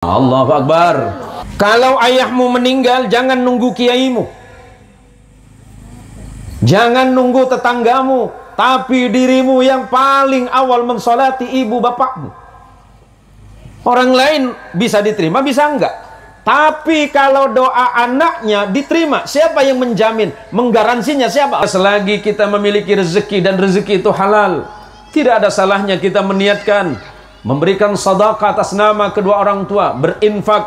Allahu Akbar. Kalau ayahmu meninggal, jangan nunggu kiaimu, jangan nunggu tetanggamu, tapi dirimu yang paling awal mensolati ibu bapakmu. Orang lain bisa diterima, bisa enggak. Tapi kalau doa anaknya diterima, siapa yang menjamin, menggaransinya siapa? Selagi kita memiliki rezeki dan rezeki itu halal, tidak ada salahnya kita meniatkan memberikan sedekah atas nama kedua orang tua, berinfak,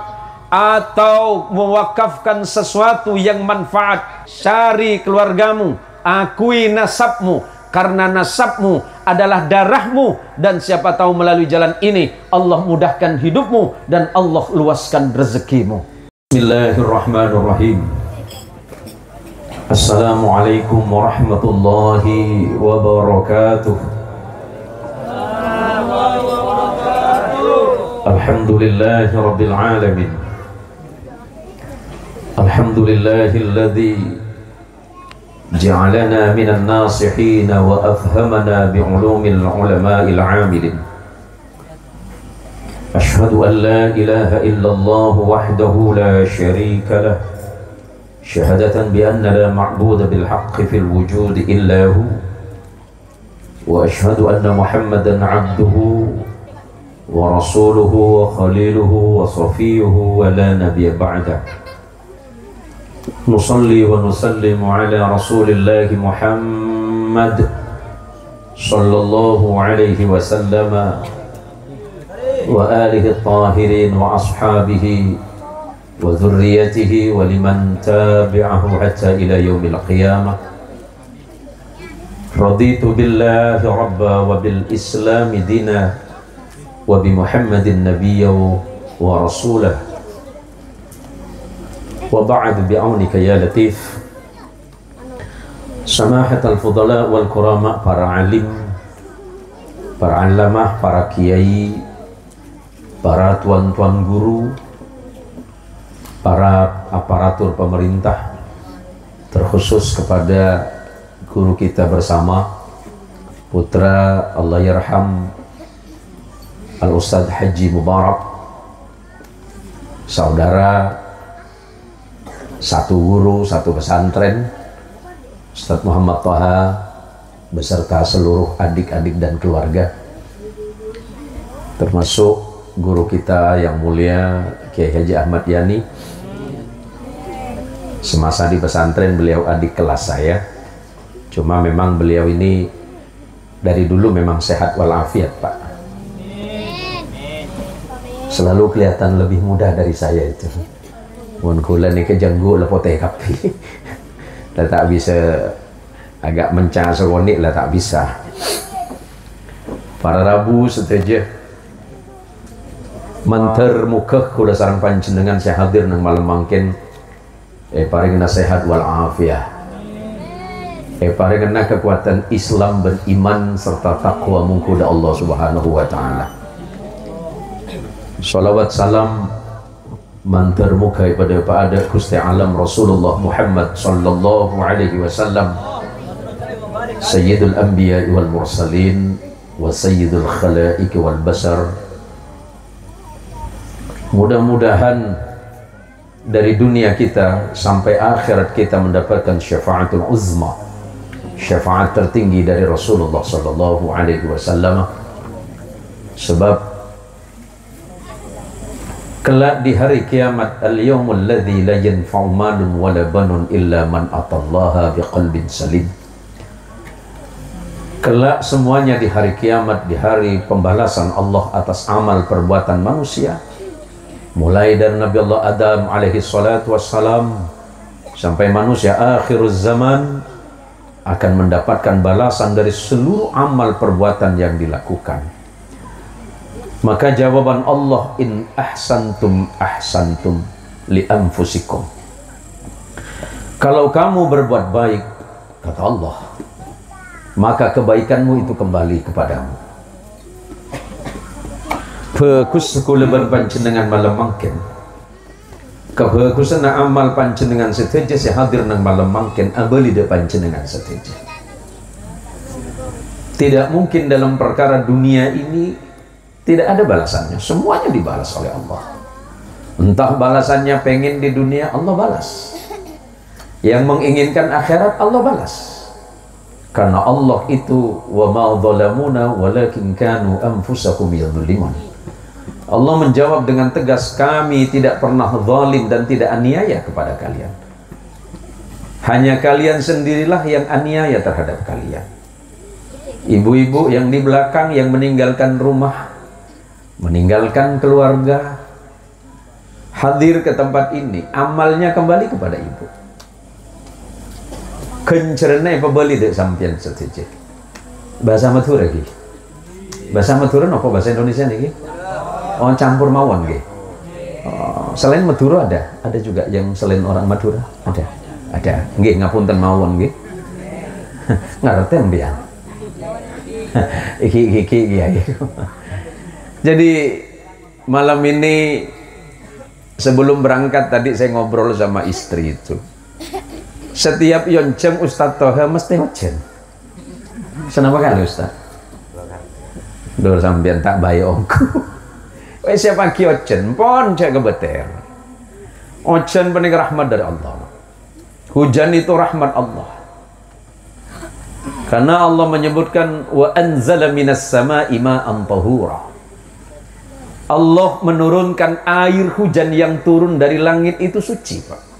atau mewakafkan sesuatu yang manfaat. Cari keluargamu, akui nasabmu, karena nasabmu adalah darahmu, dan siapa tahu melalui jalan ini Allah mudahkan hidupmu dan Allah luaskan rezekimu. Bismillahirrahmanirrahim. Assalamualaikum warahmatullahi wabarakatuh. Alhamdulillahi rabbil alamin. Alhamdulillahilladzi ja'alana minan nasihin wa afhamana bi'ulumil ulama'il 'amilin. Ashhadu an la ilaha illallah wahdahu la syarika lah, syahadatan bi anna la ma'buda bil haqqi fil wujudi illa hu, wa ashhadu anna Muhammadan 'abduhu wa rasuluhu wa khaliluhu wa safiyuhu wa la nabiyya ba'dah. Nusalli wa nusallimu ala Rasulillah Muhammad sallallahu alaihi wasallam wa alihi at-tahirin wa ashabihi wa dhurriyyatihi wa liman tabi'ahu hatta ila yaumil qiyamah. Raditu billahi rabba wa bil islami dina wa bi Muhammadin nabiyya wa rasulah. Wa ba'd bi'aunika ya latif. Samahatal fudala wal kurama, para alim, para alamah, para kiai, para tuan-tuan guru, para aparatur pemerintah, terkhusus kepada guru kita bersama, putra Allah yarham Al-Ustaz Haji Mubarak, saudara satu guru, satu pesantren, Ustaz Muhammad Thaha, beserta seluruh adik-adik dan keluarga, termasuk guru kita yang mulia Kiai Haji Ahmad Yani. Semasa di pesantren beliau adik kelas saya, cuma memang beliau ini dari dulu memang sehat walafiat, Pak. Selalu kelihatan lebih muda dari saya itu. Mun kula ni kejenggu lepote kapi. Lah tak bisa agak mencah seronik lah, tak bisa. Para Rabu seteja manter mukah kula sareng panjenengan saya hadir nang malam mangkin paring nasihat wal afiyah. Paring kekuatan Islam beriman serta takwa mungkuda Allah Subhanahu wa taala. Salawat salam mantar muka pada Gusti Alam Rasulullah Muhammad sallallahu alaihi wasallam, Sayyidul Anbiya wal Mursalin wa Sayyidul Khalaiq wal Basar. Mudah-mudahan dari dunia kita sampai akhirat kita mendapatkan syafaatul uzma, syafaat tertinggi dari Rasulullah sallallahu alaihi wasallam. Sebab kelak di hari kiamat, al-yawmul ladzi la yanfa'u malun wala banun illa man atallaha biqalbin salim. Kelak semuanya di hari kiamat, di hari pembalasan Allah atas amal perbuatan manusia, mulai dari Nabi Allah Adam alaihi salatu wassalam sampai manusia akhirul zaman, akan mendapatkan balasan dari seluruh amal perbuatan yang dilakukan. Maka jawaban Allah, in ahsantum ahsantum li anfusikum. Kalau kamu berbuat baik, kata Allah, maka kebaikanmu itu kembali kepadamu. Fokus kula panjenengan malam mangkin. Kefokusan amal panjenengan seteja saya hadir nang malam mangkin abali de panjenengan seteja. Tidak mungkin dalam perkara dunia ini tidak ada balasannya, semuanya dibalas oleh Allah. Entah balasannya pengen di dunia, Allah balas. Yang menginginkan akhirat, Allah balas. Karena Allah itu wa ma zalamuna walakin kanu anfusahum yadhlimun. Allah menjawab dengan tegas, kami tidak pernah zalim dan tidak aniaya kepada kalian. Hanya kalian sendirilah yang aniaya terhadap kalian. Ibu-ibu yang di belakang yang meninggalkan rumah, meninggalkan keluarga, hadir ke tempat ini, amalnya kembali kepada ibu. Kencerna pebeli dek sampian setuju. Bahasa Madura lagi. Bahasa Madura apa bahasa Indonesia nih? Oh, campur mawon nggih. Oh, selain Madura ada juga yang selain orang Madura ada. Nggih ngapunten mawon nggih. Ngarten mbiyen. Iki ya. Jadi malam ini sebelum berangkat tadi saya ngobrol sama istri itu. Setiap yonceng Ustadz Toha mesti ojen. Kenapa kali Ustadz? Dor sampean tak bayongku. Wes siapa ki ojen? Pon cek kebeter. Ojen pening rahmat dari Allah. Hujan itu rahmat Allah. Karena Allah menyebutkan wa anzala minas sama'i ma'an tahura. Allah menurunkan air hujan yang turun dari langit itu suci, Pak.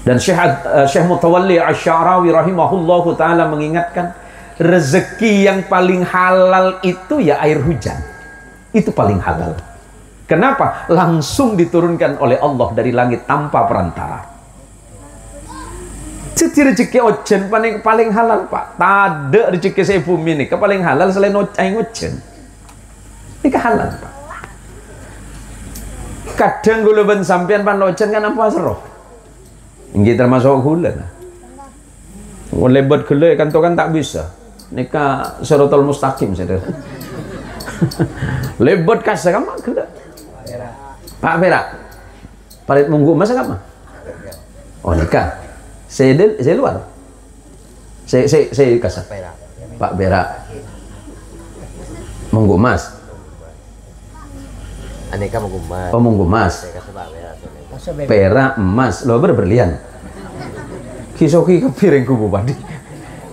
Dan Syekh Mutawalli Asy-Sya'rawi rahimahullahu taala mengingatkan, rezeki yang paling halal itu ya air hujan. Itu paling halal. Kenapa? Langsung diturunkan oleh Allah dari langit tanpa perantara. Jadi rezeki ojen paling halal, Pak. Tade rezeki saya bumi ini paling halal selain ojen. Ini halal, Pak. Kadang gula ben sampean pan ojen kan apa seroh. Ini termasuk gula. Lebat gula kan tuh kan tak bisa. Nika Shiratal Mustaqim saya. Lebat kasar kan gula. Pak Berak. Parit munggu masa kamu? Oh nikah. Saya luar. Saya kasar. Pak Berak. Munggu mas. Aneka munggu mas. Oh munggu mas. Perak emas lo berlian. Kisoki ke piring kubu padi.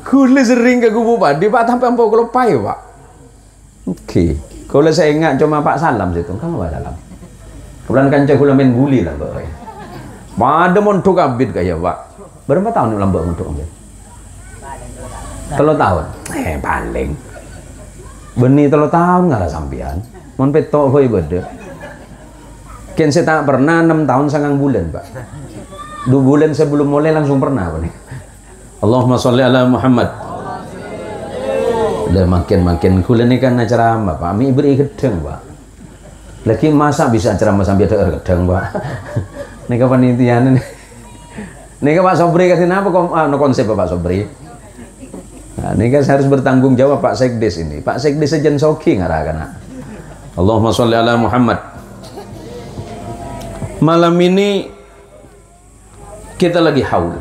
Kule sering ke kubu padi Pak sampai empuk kelopai Pak. Oke. Kalau saya ingat cuma Pak Salam situ, kamu Pak Salam. Kemudian kanca kula main guli lah Pak. Pada montok abid kayak Pak. Berapa tahun lambak montok abid? 3 tahun. Paling. Benih 3 tahun nggak sampean. Mon petok hoi bede. Ken saya tak pernah 6 tahun 9 bulan Pak. 2 bulan sebelum mulai langsung pernah Pak nih. Allahumma sholli ala Muhammad. Udah makin kula ini kan acara apa Pak? Mi beri gedeng Pak. Lagi masa bisa ceramah sambil ada gedeng Pak. Ini ke panitian ini. Ini ke Pak Sobri kasih apa konsep Pak Sobri? Nah, ini kan harus bertanggung jawab Pak Sekdes ini. Pak Sekdes sejen soki ngarakan. Allahumma sholli ala Muhammad. Malam ini kita lagi haul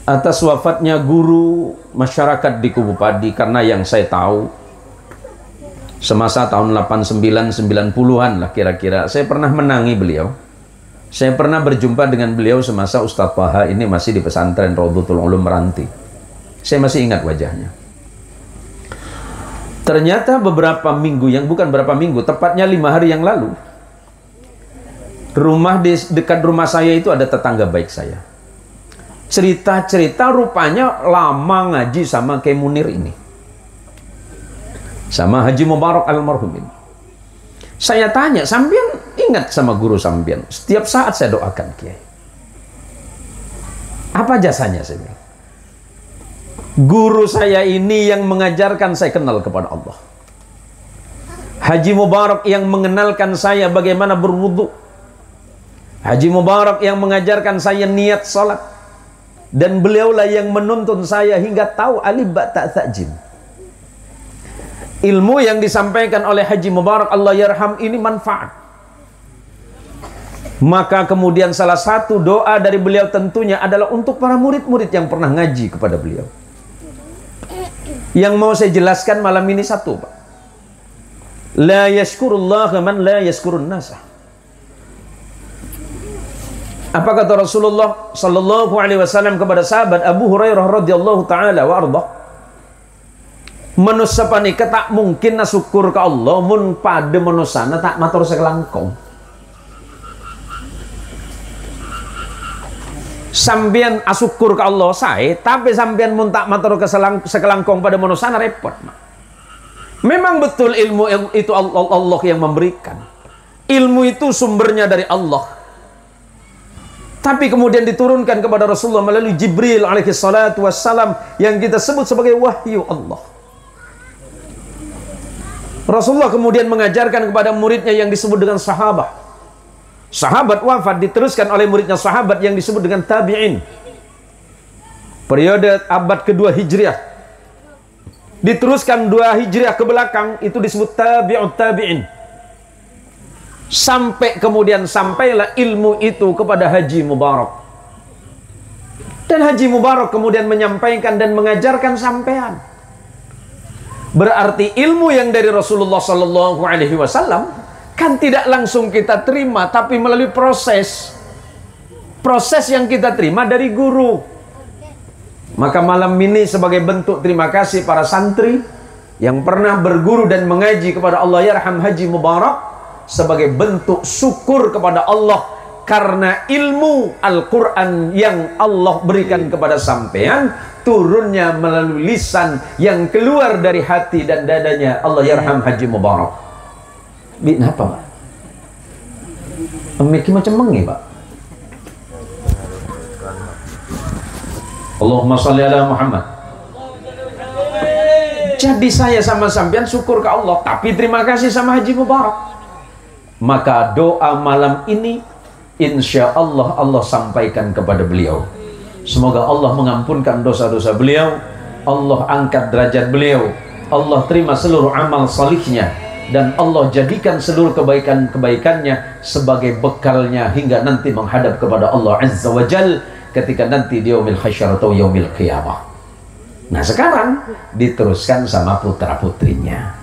atas wafatnya guru masyarakat di Kubu Padi, karena yang saya tahu semasa tahun 89-90-an lah kira-kira saya pernah menangi beliau. Saya pernah berjumpa dengan beliau semasa Ustadz Paha ini masih di pesantren Raudhatul Ulum Meranti. Saya masih ingat wajahnya. Ternyata beberapa minggu, yang bukan berapa minggu, tepatnya 5 hari yang lalu, dekat rumah saya itu ada tetangga baik saya. Cerita-cerita rupanya lama ngaji sama Kiai Munir ini, sama Haji Mubarak almarhum ini. Saya tanya, sampean ingat sama guru sampean? Setiap saat saya doakan Kiai. Apa jasanya saya bilang? Guru saya ini yang mengajarkan saya kenal kepada Allah. Haji Mubarak yang mengenalkan saya bagaimana berwudu. Haji Mubarak yang mengajarkan saya niat salat. Dan beliaulah yang menuntun saya hingga tahu alif ba ta tha jim. Ilmu yang disampaikan oleh Haji Mubarak Allah yarham ini manfaat. Maka kemudian salah satu doa dari beliau tentunya adalah untuk para murid-murid yang pernah ngaji kepada beliau. Yang mau saya jelaskan malam ini satu Pak. La yashkurullah man la yashkurun nasa. Apa kata Rasulullah sallallahu alaihi wasallam kepada sahabat Abu Hurairah radhiyallahu taala wa arda? Manusia panika tak mungkin na syukur ke Allah mun pada manusana tak matur sekelangkong. Sampean asyukur ke Allah saya, tapi sampean mun tak matur ke sekelangkong pada manusana repot. Memang betul ilmu itu Allah yang memberikan. Ilmu itu sumbernya dari Allah. Tapi kemudian diturunkan kepada Rasulullah melalui Jibril alaihi salatu wassalam yang kita sebut sebagai wahyu Allah. Rasulullah kemudian mengajarkan kepada muridnya yang disebut dengan sahabat. Sahabat wafat diteruskan oleh muridnya sahabat yang disebut dengan tabi'in. Periode abad kedua Hijriah. Diteruskan 2 Hijriah ke belakang itu disebut tabi'ut tabi'in. Sampai kemudian sampailah ilmu itu kepada Haji Mubarak. Dan Haji Mubarak kemudian menyampaikan dan mengajarkan sampean. Berarti ilmu yang dari Rasulullah sallallahu alaihi wasallam kan tidak langsung kita terima, tapi melalui proses. Proses yang kita terima dari guru. Maka malam ini sebagai bentuk terima kasih para santri yang pernah berguru dan mengaji kepada Allah yarham Haji Mubarak, sebagai bentuk syukur kepada Allah karena ilmu Al-Quran yang Allah berikan kepada sampean turunnya melalui lisan yang keluar dari hati dan dadanya Allah yarham Haji Mubarak. Kenapa Pak? Memiliki macam mengi Pak. Allahumma salli ala Muhammad. Jadi saya sama sampean syukur ke Allah, tapi terima kasih sama Haji Mubarak. Maka doa malam ini insya Allah Allah sampaikan kepada beliau. Semoga Allah mengampunkan dosa-dosa beliau, Allah angkat derajat beliau, Allah terima seluruh amal salihnya, dan Allah jadikan seluruh kebaikan-kebaikannya sebagai bekalnya hingga nanti menghadap kepada Allah Azza wa Jal ketika nanti di yaumil hasyar atau yaumil qiyamah. Nah sekarang diteruskan sama putra-putrinya.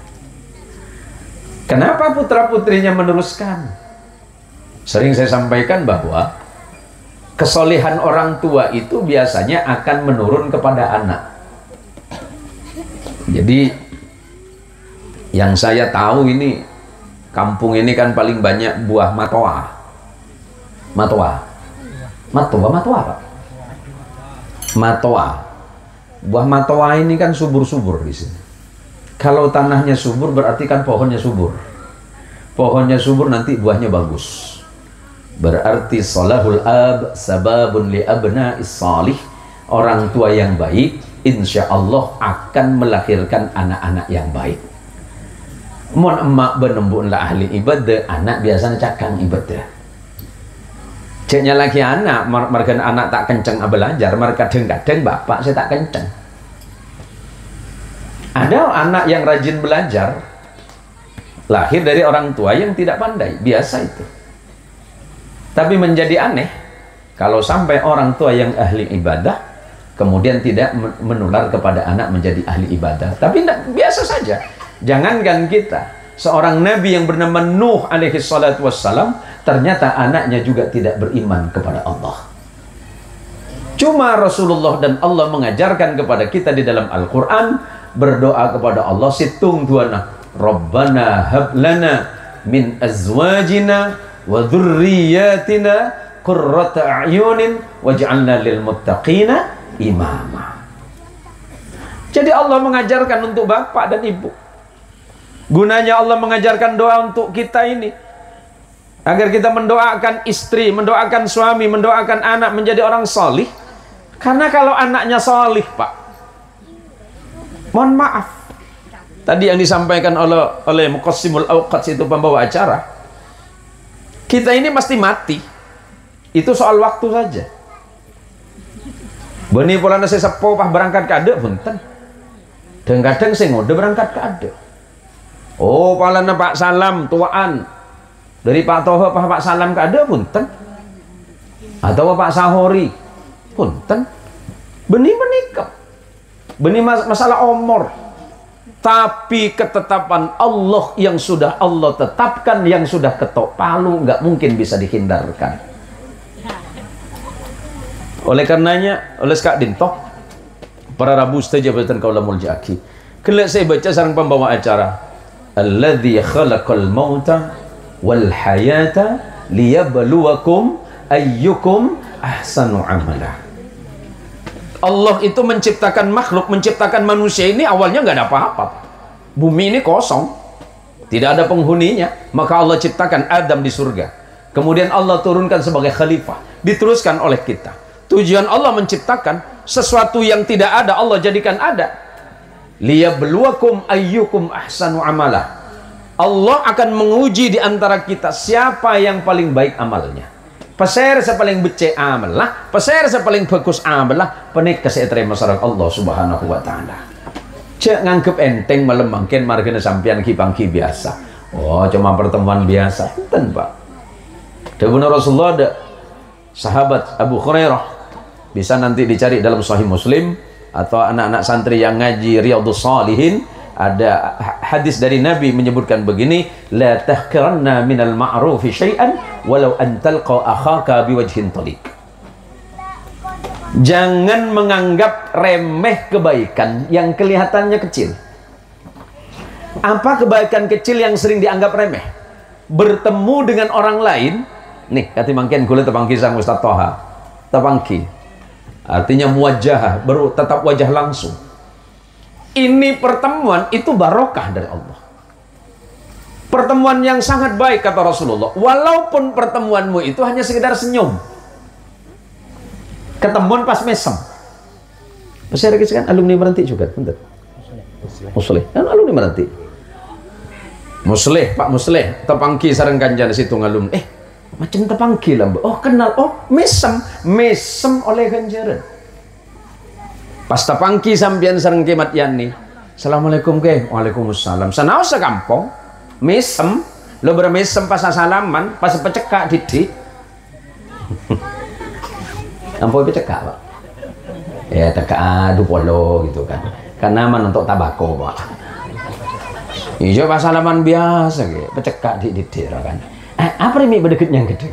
Kenapa putra-putrinya meneruskan? Sering saya sampaikan bahwa kesolehan orang tua itu biasanya akan menurun kepada anak. Jadi yang saya tahu ini, kampung ini kan paling banyak buah matoa. Matoa Pak. Matoa. Buah matoa ini kan subur-subur di sini. Kalau tanahnya subur berarti kan pohonnya subur. Pohonnya subur nanti buahnya bagus. Berarti salahul ab sababun li abna'is salih. Orang tua yang baik insya Allah akan melahirkan anak-anak yang baik. Mun emak benembun lah ahli ibadah, anak biasanya cakang ibadah. Ceknya lagi anak, mereka anak tak kenceng belajar, mereka kadang-kadang bapak saya tak kenceng. Ada anak yang rajin belajar, lahir dari orang tua yang tidak pandai, biasa itu. Tapi menjadi aneh kalau sampai orang tua yang ahli ibadah kemudian tidak menular kepada anak menjadi ahli ibadah. Tapi biasa saja. Jangankan kita, seorang nabi yang bernama Nuh alaihi salatu wassalam, ternyata anaknya juga tidak beriman kepada Allah. Cuma Rasulullah dan Allah mengajarkan kepada kita di dalam Al-Quran, berdoa kepada Allah situng tuana, Rabbana hablana min azwajina wa dhurriyyatina qurrata a'yunin waj'alna lil muttaqina imama. Jadi Allah mengajarkan untuk bapak dan ibu. Gunanya Allah mengajarkan doa untuk kita ini agar kita mendoakan istri, mendoakan suami, mendoakan anak menjadi orang salih. Karena kalau anaknya salih, Pak, mohon maaf, tadi yang disampaikan oleh Muqassimul Awqats itu pembawa acara, kita ini pasti mati. Itu soal waktu saja. Bani polana saya sepo pah berangkat ke ade punten. Dan kadang saya ngode berangkat ke ade. Oh, palana Pak Salam tuaan. Dari Pak Toha Pak Salam ke ade punten. Atau Pak Sahori punten. Beni menikah. Beni masalah umur. Tapi ketetapan Allah yang sudah Allah tetapkan, yang sudah ketok palu, nggak mungkin bisa dihindarkan. Oleh karenanya, oleh sekak dintoh para rabu stajabatan kaulamul jaki. Kelak saya baca sarang pembawa acara, alladzi khalaqal mauta wal hayata liyabluwakum ayyukum ahsanu amala. Allah itu menciptakan makhluk, menciptakan manusia ini awalnya nggak ada apa-apa. Bumi ini kosong, tidak ada penghuninya. Maka Allah ciptakan Adam di surga. Kemudian Allah turunkan sebagai khalifah, diteruskan oleh kita. Tujuan Allah menciptakan sesuatu yang tidak ada, Allah jadikan ada. Liyabluwakum ayyukum ahsanu amala. Allah akan menguji di antara kita siapa yang paling baik amalnya. Peser paling becek amal lah, peser paling bagus amal lah, penik kesetre masyarakat Allah Subhanahu wa taala. Cek nganggep enteng melembangkan margana sampian kibangki biasa. Oh, cuma pertemuan biasa. Enten, Pak. Dawuh Rasulullah ada sahabat Abu Hurairah, bisa nanti dicari dalam Sahih Muslim atau anak-anak santri yang ngaji Riyadhus Shalihin, ada hadis dari Nabi menyebutkan begini, la tahqiranna minal ma'rufi syai'an walau an talqa akhaka biwajhin taliq. Jangan menganggap remeh kebaikan yang kelihatannya kecil. Apa kebaikan kecil yang sering dianggap remeh? Bertemu dengan orang lain, nih kati mangken kula tepangki sang Ustaz Toha, tepangki artinya muwajjah, baru tetap wajah langsung. Ini pertemuan itu barokah dari Allah. Pertemuan yang sangat baik kata Rasulullah. Walaupun pertemuanmu itu hanya sekedar senyum. Ketemuan pas mesem. Saya kan alumni Meranti juga, bentar. Musleh, kan alumni Meranti. Musleh, Pak Musleh, tepangki sareng kanjana situ ngalum. Macam tepangki lah, oh kenal, oh mesem oleh ganjaran. Pas tepangki sampian sareng kemat yani, assalamualaikum ke, waalaikumsalam. Sanau sekampung, mesem, lo bermesem pas salaman, pas pecekak didik. Ampun pecekak, Pak. Ya teka adu polo gitu kan. Karena man untuk tabako, Pak. Ijo pas salaman biasa, gitu. Pecekak didik kan. Apa ini berdekat yang gede?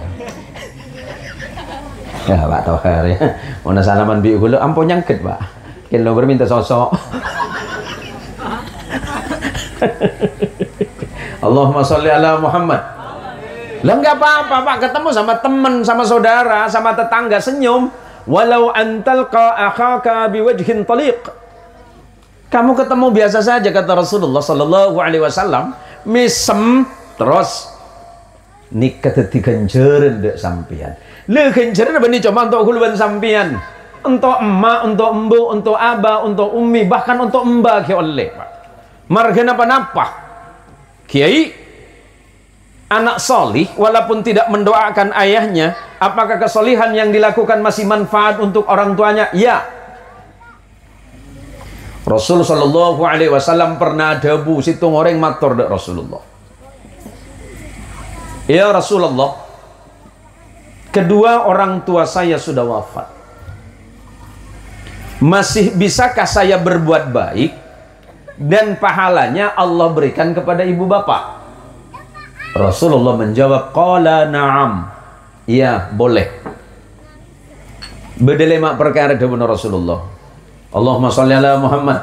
Ya Pak Tohar ya. Mana salaman biu gula ampun nyangket Pak. Kalau berminta sosok. Allahumma sholli ala Muhammad. Lah nggak apa-apa Pak, ketemu sama teman, sama saudara, sama tetangga senyum. Walau antalqa akhaka biwajhin taliq. Kamu ketemu biasa saja kata Rasulullah sallallahu alaihi wasallam, mesem terus nikah tadi ganjaran dek sampian. Le ganjaran apa nih cuma untuk huluan sampian, untuk emak, untuk embu, untuk abah, untuk umi, bahkan untuk mbak ke oleh Pak. Marga napa-napa kiai anak solih walaupun tidak mendoakan ayahnya, apakah kesolihan yang dilakukan masih manfaat untuk orang tuanya? Ya. Rasul sallallahu alaihi wasallam pernah debu situ ngoreng matur dek Rasulullah. Ya Rasulullah, kedua orang tua saya sudah wafat. Masih bisakah saya berbuat baik dan pahalanya Allah berikan kepada ibu bapak? Rasulullah menjawab, qala na'am. Ya, boleh. Bedelemak perkara dawuh Rasulullah. Allahumma sholli ala Muhammad.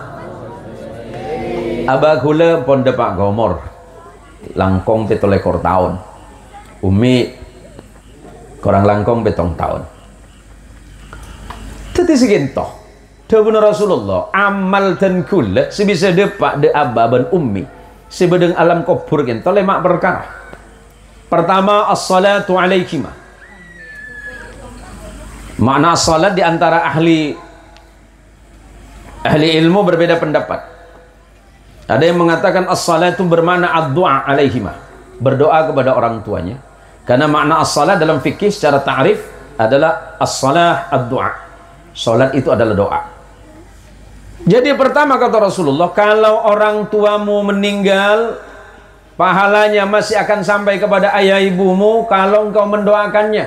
Abah kula pon Pak Gomor. Langkong 17 tahun. Umi korang langkong 7 tahun. Teti segintoh dawuh Rasulullah, amal dan kula sebisa depak de abah ban ummi sebedeng alam kubur gento lemak perkara. Pertama, as-salatu alaikima. Makna salat di antara ahli ilmu berbeda pendapat. Ada yang mengatakan as-salatu bermakna ad-du'a alaihima, berdoa kepada orang tuanya. Karena makna as-salat dalam fikih secara ta'rif adalah as-salah ad-du'a. Salat itu adalah doa. Jadi pertama kata Rasulullah, kalau orang tuamu meninggal, pahalanya masih akan sampai kepada ayah ibumu kalau engkau mendoakannya.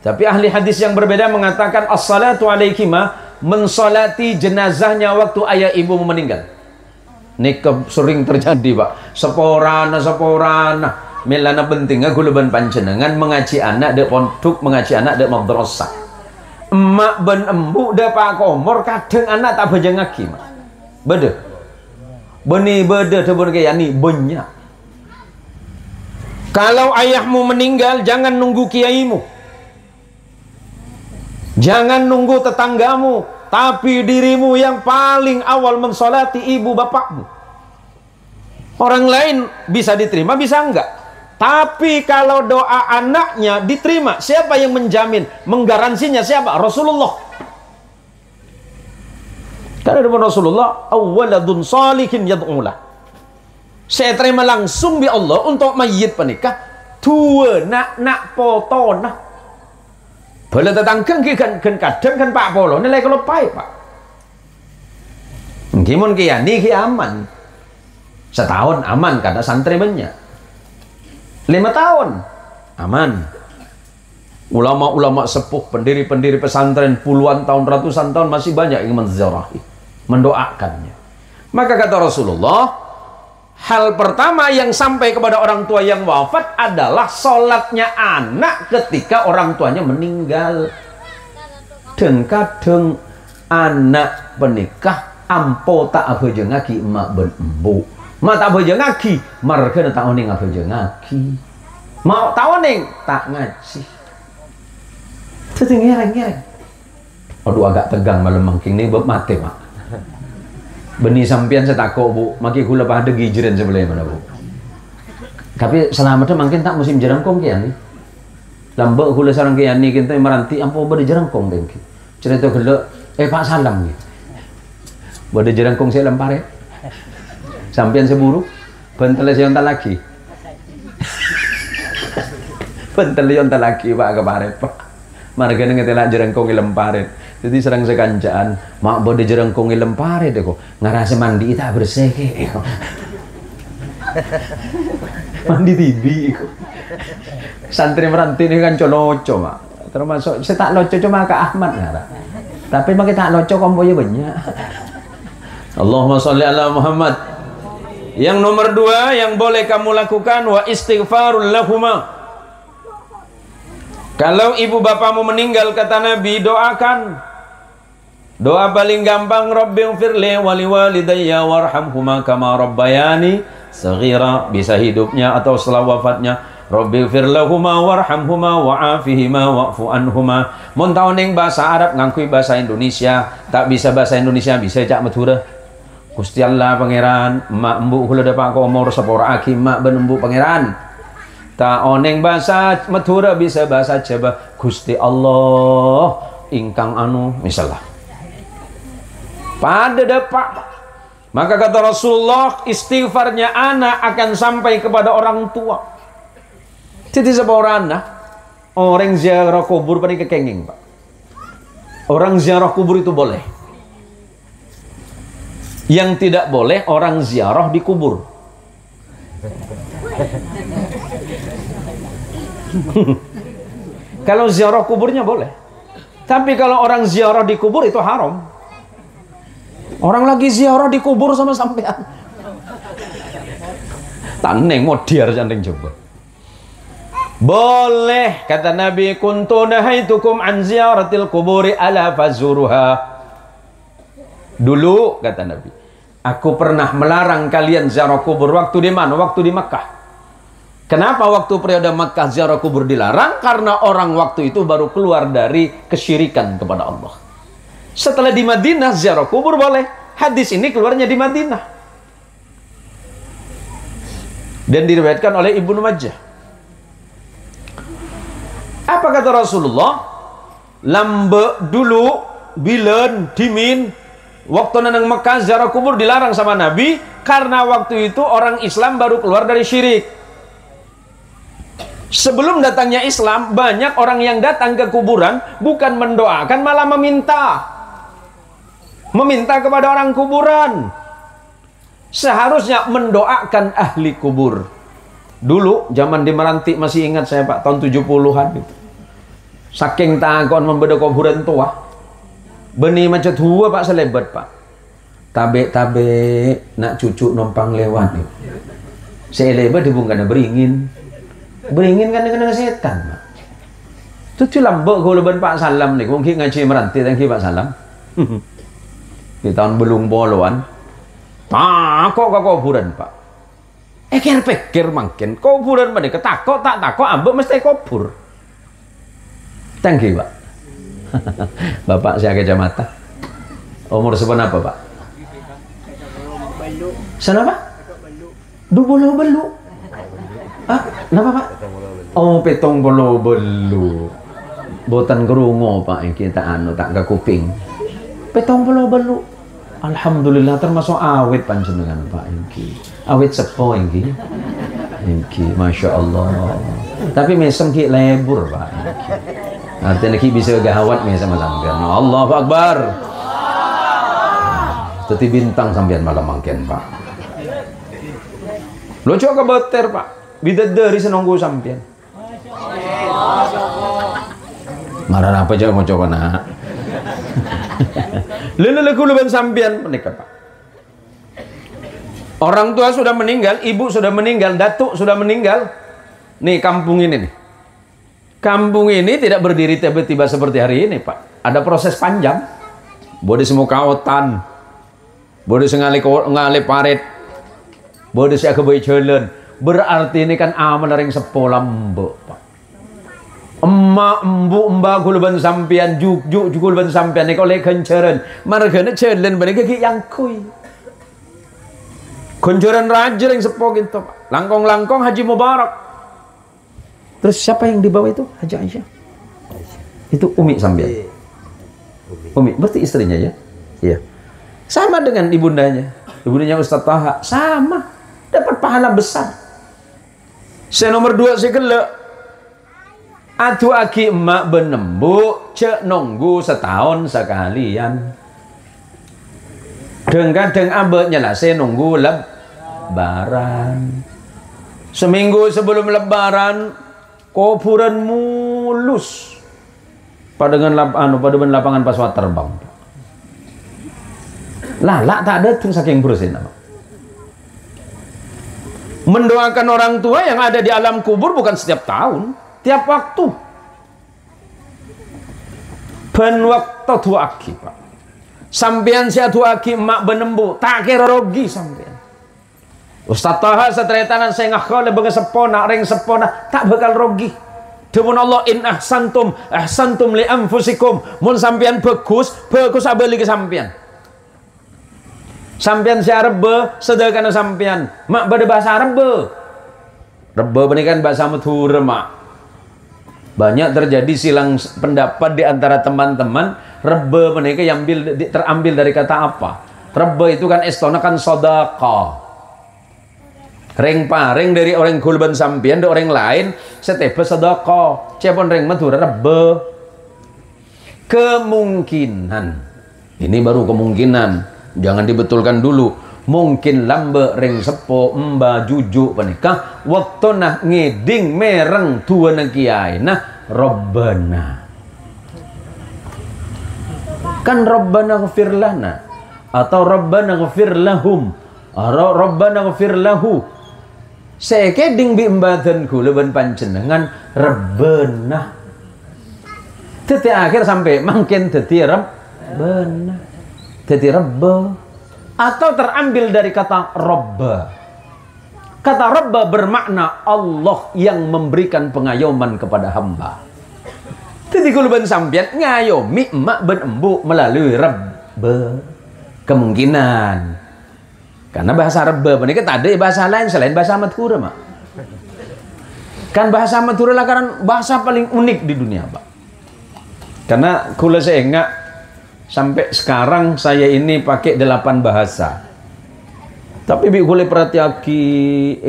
Tapi ahli hadis yang berbeda mengatakan as-salatu alaikima, mensolati jenazahnya waktu ayah ibumu meninggal. Nika sering terjadi Pak. Seporana melana penting aku leban panjenengan mengaji anak dek pondok, mengaji anak dek madrasah. Emak ben embu dek Pak Komor kadang anak tak baca ngaki Mak. Beda. Beni beda tebur kaya ni banyak. Kalau ayahmu meninggal jangan nunggu kiaimu. Jangan nunggu tetanggamu, tapi dirimu yang paling awal mensolati ibu bapakmu. Orang lain bisa diterima, bisa enggak. Tapi kalau doa anaknya diterima, siapa yang menjamin? Menggaransinya siapa? Rasulullah. Karena dengan Rasulullah, awwaladun salihin yad'ulah. Saya terima langsung bi Allah untuk mayit penikah. Dua nak foto nah. Boleh tetangga kan kadang kan Pak Polo nilai kalau pai Pak. Gimana kiani ki aman. Setahun aman karena santri banyak. 5 tahun aman. Ulama-ulama sepuh, pendiri-pendiri pesantren puluhan tahun, ratusan tahun masih banyak yang menziarahi, mendoakannya. Maka kata Rasulullah, hal pertama yang sampai kepada orang tua yang wafat adalah sholatnya anak ketika orang tuanya meninggal. Dan kadang anak penikah ampo tak abeja ngaki emak ben embu. Mak tak abeja ngaki, marga tak oning abeja ngaki. Mau tahu neng tak ngaji. Itu ngereng. Aduh agak tegang malam mangking nih bab mati Mak. Benih sampian saya takut Bu, maki gula pada gijiran sebelah mana Bu. Tapi selamatnya mungkin tak musim jerangkong kian nih. Lambak gula sarang kian nih kita meranti ampo bade jerangkong dengki. Cerita gula Pak Salam nih. Bade jerangkong saya lempar ya. Sampian seburu, bentel saya onta lagi. Bentel onta lagi Pak kemarin Pak. Marga ngetelak jerangkong lemparin. Jadi serang sekancaan, mak bode jerangkong lempare deh kok. Ngarasa mandi tak bersih ke. Mandi tibi kok. Santri meranti ini kan coloco Mak. Termasuk saya tak loco cuma ke Ahmad ngara. Tapi mak tak loco kombonya banyak. Allahumma sholli ala Muhammad. Yang nomor 2 yang boleh kamu lakukan wa istighfarul lahuma. Kalau ibu bapamu meninggal kata Nabi, doakan. Doa paling gampang, Rabbighfirli wa liwalidayya warhamhuma kama rabbayani saghira. Bisa hidupnya atau setelah wafatnya, Rabbighfir lahuma warhamhuma wa'afihima wa'fu anhuma. Mun tau ning bahasa Arab ngangkui bahasa Indonesia, tak bisa bahasa Indonesia bisa cak Madura. Gusti Allah pangeran, mak embu kula dapat komor sepora aki mak ben embu pangeran. Ta oneng bahasa Madura bisa bahasa Jawa Gusti Allah ingkang anu misalnya pada depak. Maka kata Rasulullah, istighfarnya anak akan sampai kepada orang tua. Jadi seorang anak orang ziarah kubur pada kekenging Pak. Orang ziarah kubur itu boleh. Yang tidak boleh orang ziarah di kubur. Kalau ziarah kuburnya boleh. Tapi kalau orang ziarah di kubur itu haram. Orang lagi ziarah di kubur sama sampean. Taneng modiar jandeng coba. Boleh kata Nabi, kuntu nahaitukum an ziyaratil kuburi ala fazuruha. Dulu kata Nabi, aku pernah melarang kalian ziarah kubur. Waktu di mana? Waktu di Makkah. Kenapa waktu periode Makkah ziarah kubur dilarang? Karena orang waktu itu baru keluar dari kesyirikan kepada Allah. Setelah di Madinah ziarah kubur boleh. Hadis ini keluarnya di Madinah. Dan diriwayatkan oleh Ibnu Majah. Apa kata Rasulullah? Lambe dulu bilen dimin waktu nang Mekah ziarah kubur dilarang sama Nabi karena waktu itu orang Islam baru keluar dari syirik. Sebelum datangnya Islam, banyak orang yang datang ke kuburan bukan mendoakan, malah meminta kepada orang kuburan. Seharusnya mendoakan ahli kubur. Dulu zaman di Meranti masih ingat saya Pak, tahun 70-an itu. Saking takon membeda kuburan tua. Benih macam tua Pak selebat Pak. tabe nak cucu numpang lewat nih. Seleba dibungkana beringin kan dengan setan. Cucu lambok kalau leban Pak Salam nih, mungkin ngaji meranti tangki Pak Salam. Di tahun belum boloan, takut ke kuburan Pak. Pikir makin kuburan mana ketakut tak takut ambek mesti kubur. Tangki Pak. Bapak saya kacamata. Umur seberapa Pak? Sana Pak? Belu. Ah, kenapa Pak? Oh, petong belu. Botan kerungu Pak yang kita tak ke kuping. Petong belu. Alhamdulillah termasuk awet panjenengan Pak Engki. Awet sepo Engki. Masya Allah. Tapi mesem ki lebur Pak Engki. Artinya ki bisa gawat mesem sampean. Allahu Akbar. Teti bintang sampean malam mangken Pak. Lo coba beter Pak, bidadari senonggu sampian. Marah apa coba mau coba nak? Lalu leban sampian menikah Pak. Orang tua sudah meninggal, ibu sudah meninggal, datuk sudah meninggal. Nih kampung ini nih. Kampung ini tidak berdiri tiba-tiba seperti hari ini Pak. Ada proses panjang. Bodi semua kaotan, bodi ngali paret. Bodoh saya kebaik jalan. Berarti ini kan amal ring sepolambo Pak. Emak mbak gulban sampian juk gulban sampian ini oleh kencaran. Margana jalan balik ke yang kui. Kencaran raja ring sepo gitu Pak. Langkong Haji Mubarak. Terus siapa yang dibawa itu? Haji Aisyah. Itu Umi sampian. Umi berarti istrinya ya? Iya. Sama dengan ibundanya. Ibundanya Ustaz Taha sama. Dapat pahala besar. Saya nomor 2 segala. Atu aki emak benembu cek nunggu setahun sekalian. Kadang abah nyala saya nunggu lebaran. Seminggu sebelum lebaran kuburan mulus. Padangan lapangan pesawat terbang. Lala tak ada tuh saking berusin apa. Mendoakan orang tua yang ada di alam kubur bukan setiap tahun, tiap waktu. Ben waktu tuaki Pak. Sampean sia tuaki emak benembu, tak kira rogi sampean. Ustaz Taha setretanan saya ngakhole bege sepona, ring sepona, tak bakal rogi. Demun Allah in ahsantum li anfusikum. Mun sampean bagus abali ke sampean. Sampian si Arab sedekana sampian mak pada bahasa Arab ini kan bahasa Madura mak. Banyak terjadi silang pendapat di antara teman-teman. Rebe mereka yang terambil dari kata apa? Rebe itu kan estona kan sodaqah. Ring paring dari orang kulban sampian dari orang lain setebe sodaqah. Cepon ring Madura rebe. Kemungkinan ini baru kemungkinan. Jangan dibetulkan dulu. Mungkin lambe ring sepo mba jujuk panikah waktu nah ngeding mereng tua kiai nah Rabbana kan Rabbana ghafir lana atau Rabbana ghafir lahum atau Rabbana ghafir lahu sekeding bi embadanku leban panjenengan Rabbana teti akhir sampai makin teti Rabbana jadi Rabba atau terambil dari kata Rabba. Kata Rabba bermakna Allah yang memberikan pengayoman kepada hamba. Jadi kuluban sampian ngayomi emak ben embu melalui Rabba. Kemungkinan. Karena bahasa Rabba ini kan ada bahasa lain selain bahasa Madura mak. Kan bahasa Madura lah karena bahasa paling unik di dunia Pak. Karena kula saya ingat sampai sekarang saya ini pakai 8 bahasa. Tapi bi boleh perhatiaki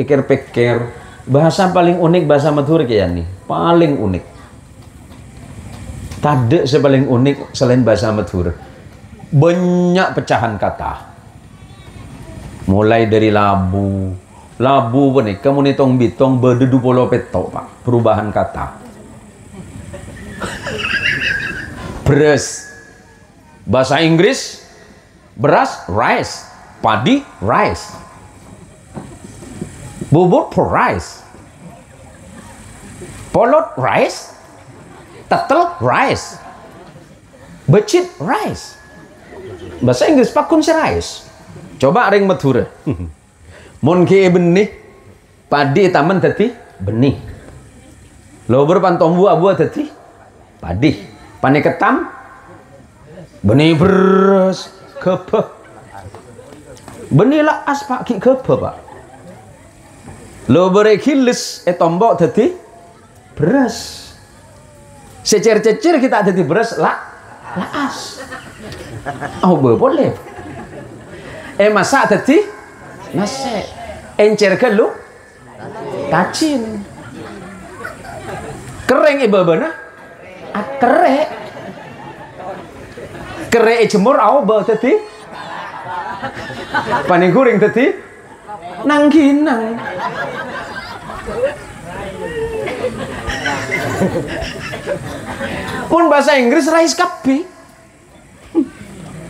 pikir bahasa paling unik bahasa Madura kayak nih, paling unik. Tade sepaling unik selain bahasa Madura. Banyak pecahan kata. Mulai dari labu benih, kamu nitong bitong berdedu polo petok Pak, perubahan kata. Beres. Bahasa Inggris Beras, rice. Padi, rice. Bubur, rice. Polot, rice. Tetel, rice. Becit, rice. Bahasa Inggris pakun si rice. Coba ring Madura. Mun ki benih, padi taman tadi benih. Lobur pantombu abu tadi padi. Pane ketam benih beras kebeh. Benih laas pak ki kebeh pak. Lobur kilis tombok tadi beras. Cecer-cecer kita tadi beras laas. Oh boleh. Masak tadi nasi. Encer ke lu tacin. Kering beuna kerek. Kerek jemur au be tadi. Pane goreng tadi nangginang. Pun bahasa Inggris rice kabeh.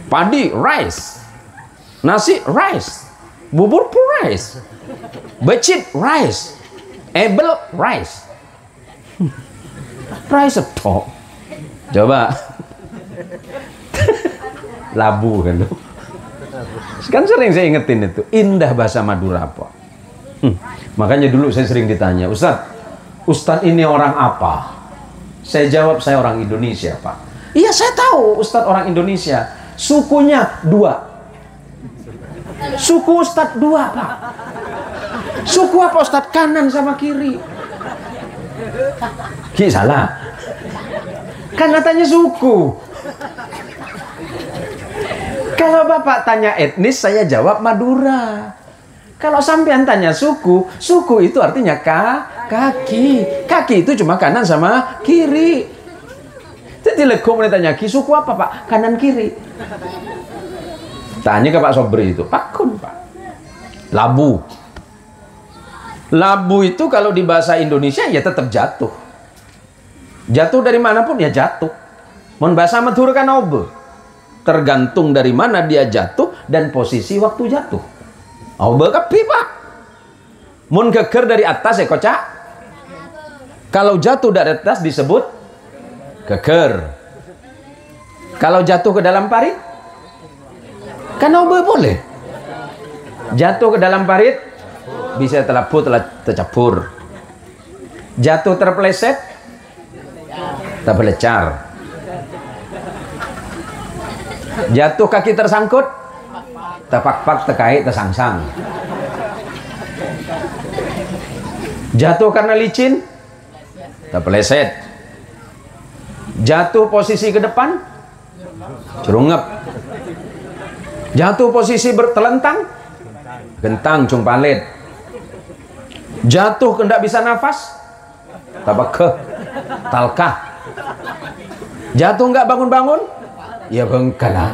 Padi rice. Nasi rice. Bubur rice. Becit rice. Ebel rice. Rice tok. Coba. Labu kan lu. Kan sering saya ingetin itu. Indah bahasa Madura apa? Makanya dulu saya sering ditanya, Ustadz ini orang apa? Saya jawab, saya orang Indonesia Pak. Iya saya tahu Ustadz orang Indonesia. Sukunya 2. Suku Ustadz 2 Pak. Suku apa Ustadz? Kanan sama kiri. Ki salah. Kan katanya suku. Kalau Bapak tanya etnis, saya jawab Madura. Kalau sampean tanya suku, suku itu artinya kaki. Kaki itu cuma kanan sama kiri. Jadi lego tanya ki suku apa Pak? Kanan kiri. Tanya ke Pak Sobri itu, pakun Pak. Labu. Labu itu kalau di bahasa Indonesia ya tetap jatuh. Jatuh dari manapun ya jatuh. Mun bahasa Madura kan obe. Tergantung dari mana dia jatuh dan posisi waktu jatuh. Obe kepi Pak. Mun geger dari atas ya kocak. Kalau jatuh dari atas disebut geger. Kalau jatuh ke dalam parit kan obe boleh. Jatuh ke dalam parit bisa tercebur. Jatuh terpeleset terbelecar. Jatuh kaki tersangkut tepak-pak terkait tersangsang. Jatuh karena licin terpeleset. Jatuh posisi ke depan cerungep. Jatuh posisi bertelentang gentang cumpalit. Jatuh kendak bisa nafas tabakeh talkah. Jatuh enggak bangun-bangun ya bengkala.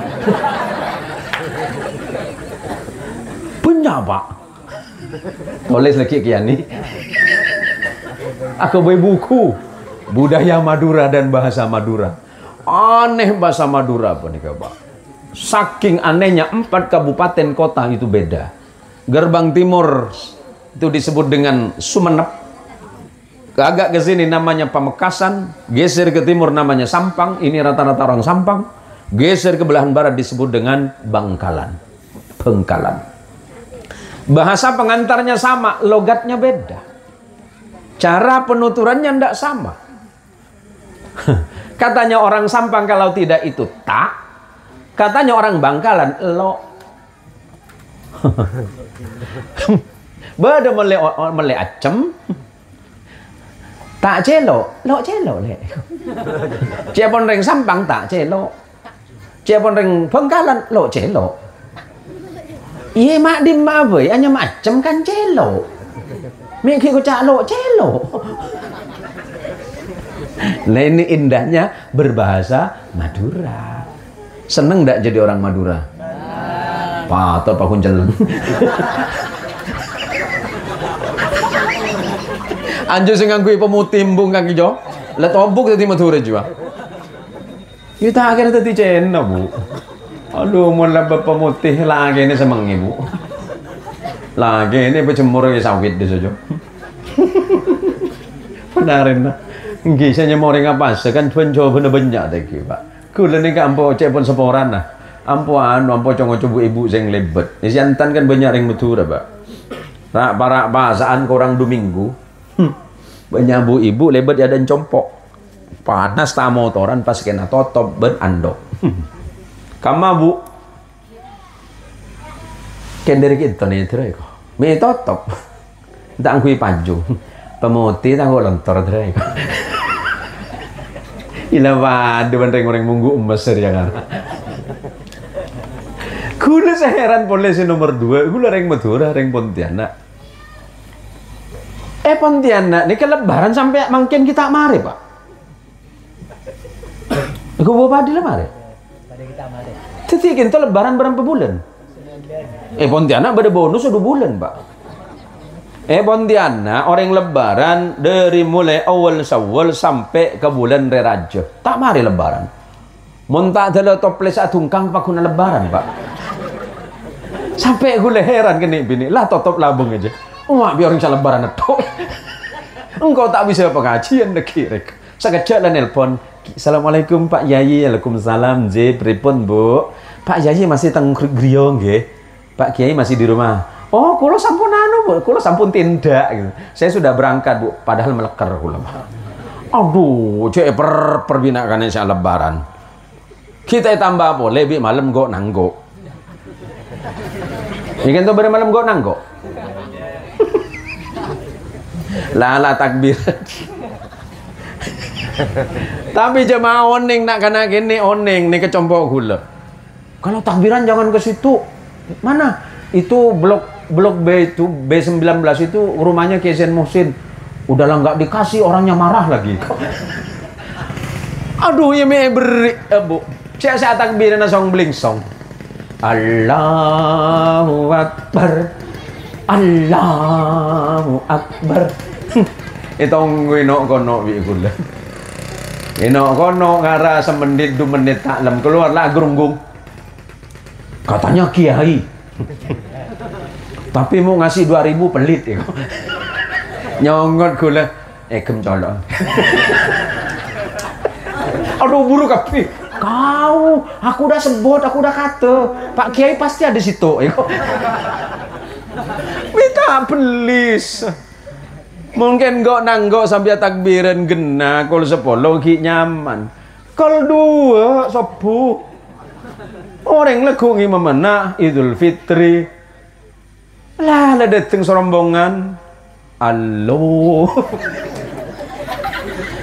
Punya Pak. Tulis lagi kiani. Aku beli buku budaya Madura dan bahasa Madura. Aneh bahasa Madura apa nih Pak? Saking anehnya 4 kabupaten kota itu beda. Gerbang Timur itu disebut dengan Sumenep. Agak ke sini namanya Pamekasan, geser ke timur namanya Sampang, ini rata-rata orang Sampang. Geser ke belahan barat disebut dengan Bangkalan. Bengkalan. Bahasa pengantarnya sama, logatnya beda. Cara penuturannya tidak sama. Katanya orang Sampang kalau tidak itu tak. Katanya orang Bangkalan lo. Beda mele acem. Tak celo, lo celo le. Ciapon reng Sampang tak celo. Ciapon reng Bangkalan lo celo. Iya mak di mawe, hanya macam kan celo. Mikir ko calo celo. Nah ini indahnya berbahasa Madura. Seneng ndak jadi orang Madura? Patut Pak Kunceleng. Anjo sing nganggo pemutimbung kang ijo. Let obuk dadi Madura juga. Kita akhirnya dadi Cina, Bu. Aduh, mulai bapak mutih lagi ini semang ibu. Lagi ini berjemur ke sawit di sojo. Benarin lah. Gisanya mau apa kan coba bener-bener tadi pak. Kula nih kampo cepon seporan lah. Ampuan, ampo coba ibu sing lebet. Ini jantan kan banyak yang betul pak. Para pasaan korang 2 minggu. Banyak bu ibu lebet ada compok. Panas tak motoran pas kena totop ben andok. Kama bu. Kendari kita nih terai kok. Me totop. Tak kui paju. Pemoti tak kok lontor terai kok. Ila wadu orang munggu mesir ya kan. Kuda seheran polisi nomor 2. Kuda ring Madura, ring Pontianak. Pontianak ini kelebaran sampai makin kita mari pak. Aku bawa padi lah mari. Tadi kita lebaran berapa bulan? Pontianak pada bonus 2 bulan pak. Pontianak orang lebaran dari mulai awal Syawal sampai ke bulan Raja. Tak mari lebaran. Montak adalah toples atungkang pak guna lebaran pak. Sampai gue heran kene bini lah totop labung aja. Wah biar orang lebaran itu. Engkau tak bisa pengajian dekirek. Sekejap lah nelpon. Assalamualaikum Pak Yayi. Waalaikumsalam. Pripun Bu? Pak Yayi masih teng griya nggih. Pak Kiai masih di rumah. Oh, kula sampun Bu. Kula sampun tindak gitu. Saya sudah berangkat Bu, padahal meleker kula. Aduh, cek perbinakan saya lebaran. Kita tambah boleh bi malam go nanggo. Ikan tuh ber malam go nanggo. Lala takbir. Tapi jemaah oning nak kena gini oning nih kecompok gula. Kalau takbiran jangan ke situ. Mana? Itu blok B itu B19 itu rumahnya Kesen Muhsin. Udahlah nggak dikasih orangnya marah lagi. Aduh ya me beri Bu. Saya takbiran song blingsong. Allahu Akbar. Allahu Akbar. Itong wino kono wi kula. Ino kono ngara semenit 2 menit tak lem keluar lah gerunggung. Katanya kiai. Tapi mau ngasih 2000 pelit ya. Nyongot kula kem colok. Aduh buru kapi. Kau, aku udah sebut, aku udah kata. Pak Kiai pasti ada situ. Minta belis. Mungkin kok nanggok sampai takbiran gena kol 10 ki nyaman. Kol 2 sepuh. Orang lagu ngimamana Idul Fitri. Lah dateng serombongan. Halo.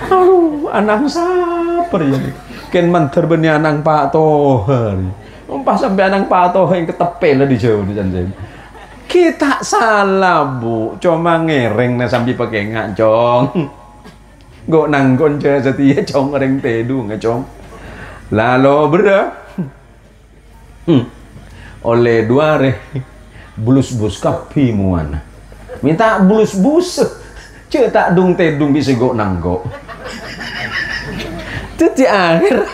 Aduh, anak saper ya. Ken manter beni anang Pak Toher. Pas sampai anang Pak Toher yang ketepel lah di jauh di janjang. Kita salah Bu, cuma ngereng na sambil pakai ngacong. Gok nanggon je setia cong reng tedu ngacong. Lalu berda. Oleh 2 re bulus-bus kapi muana. Minta bulus-bus. Ce tak dung tedung bisa gok nanggok. Teti akhir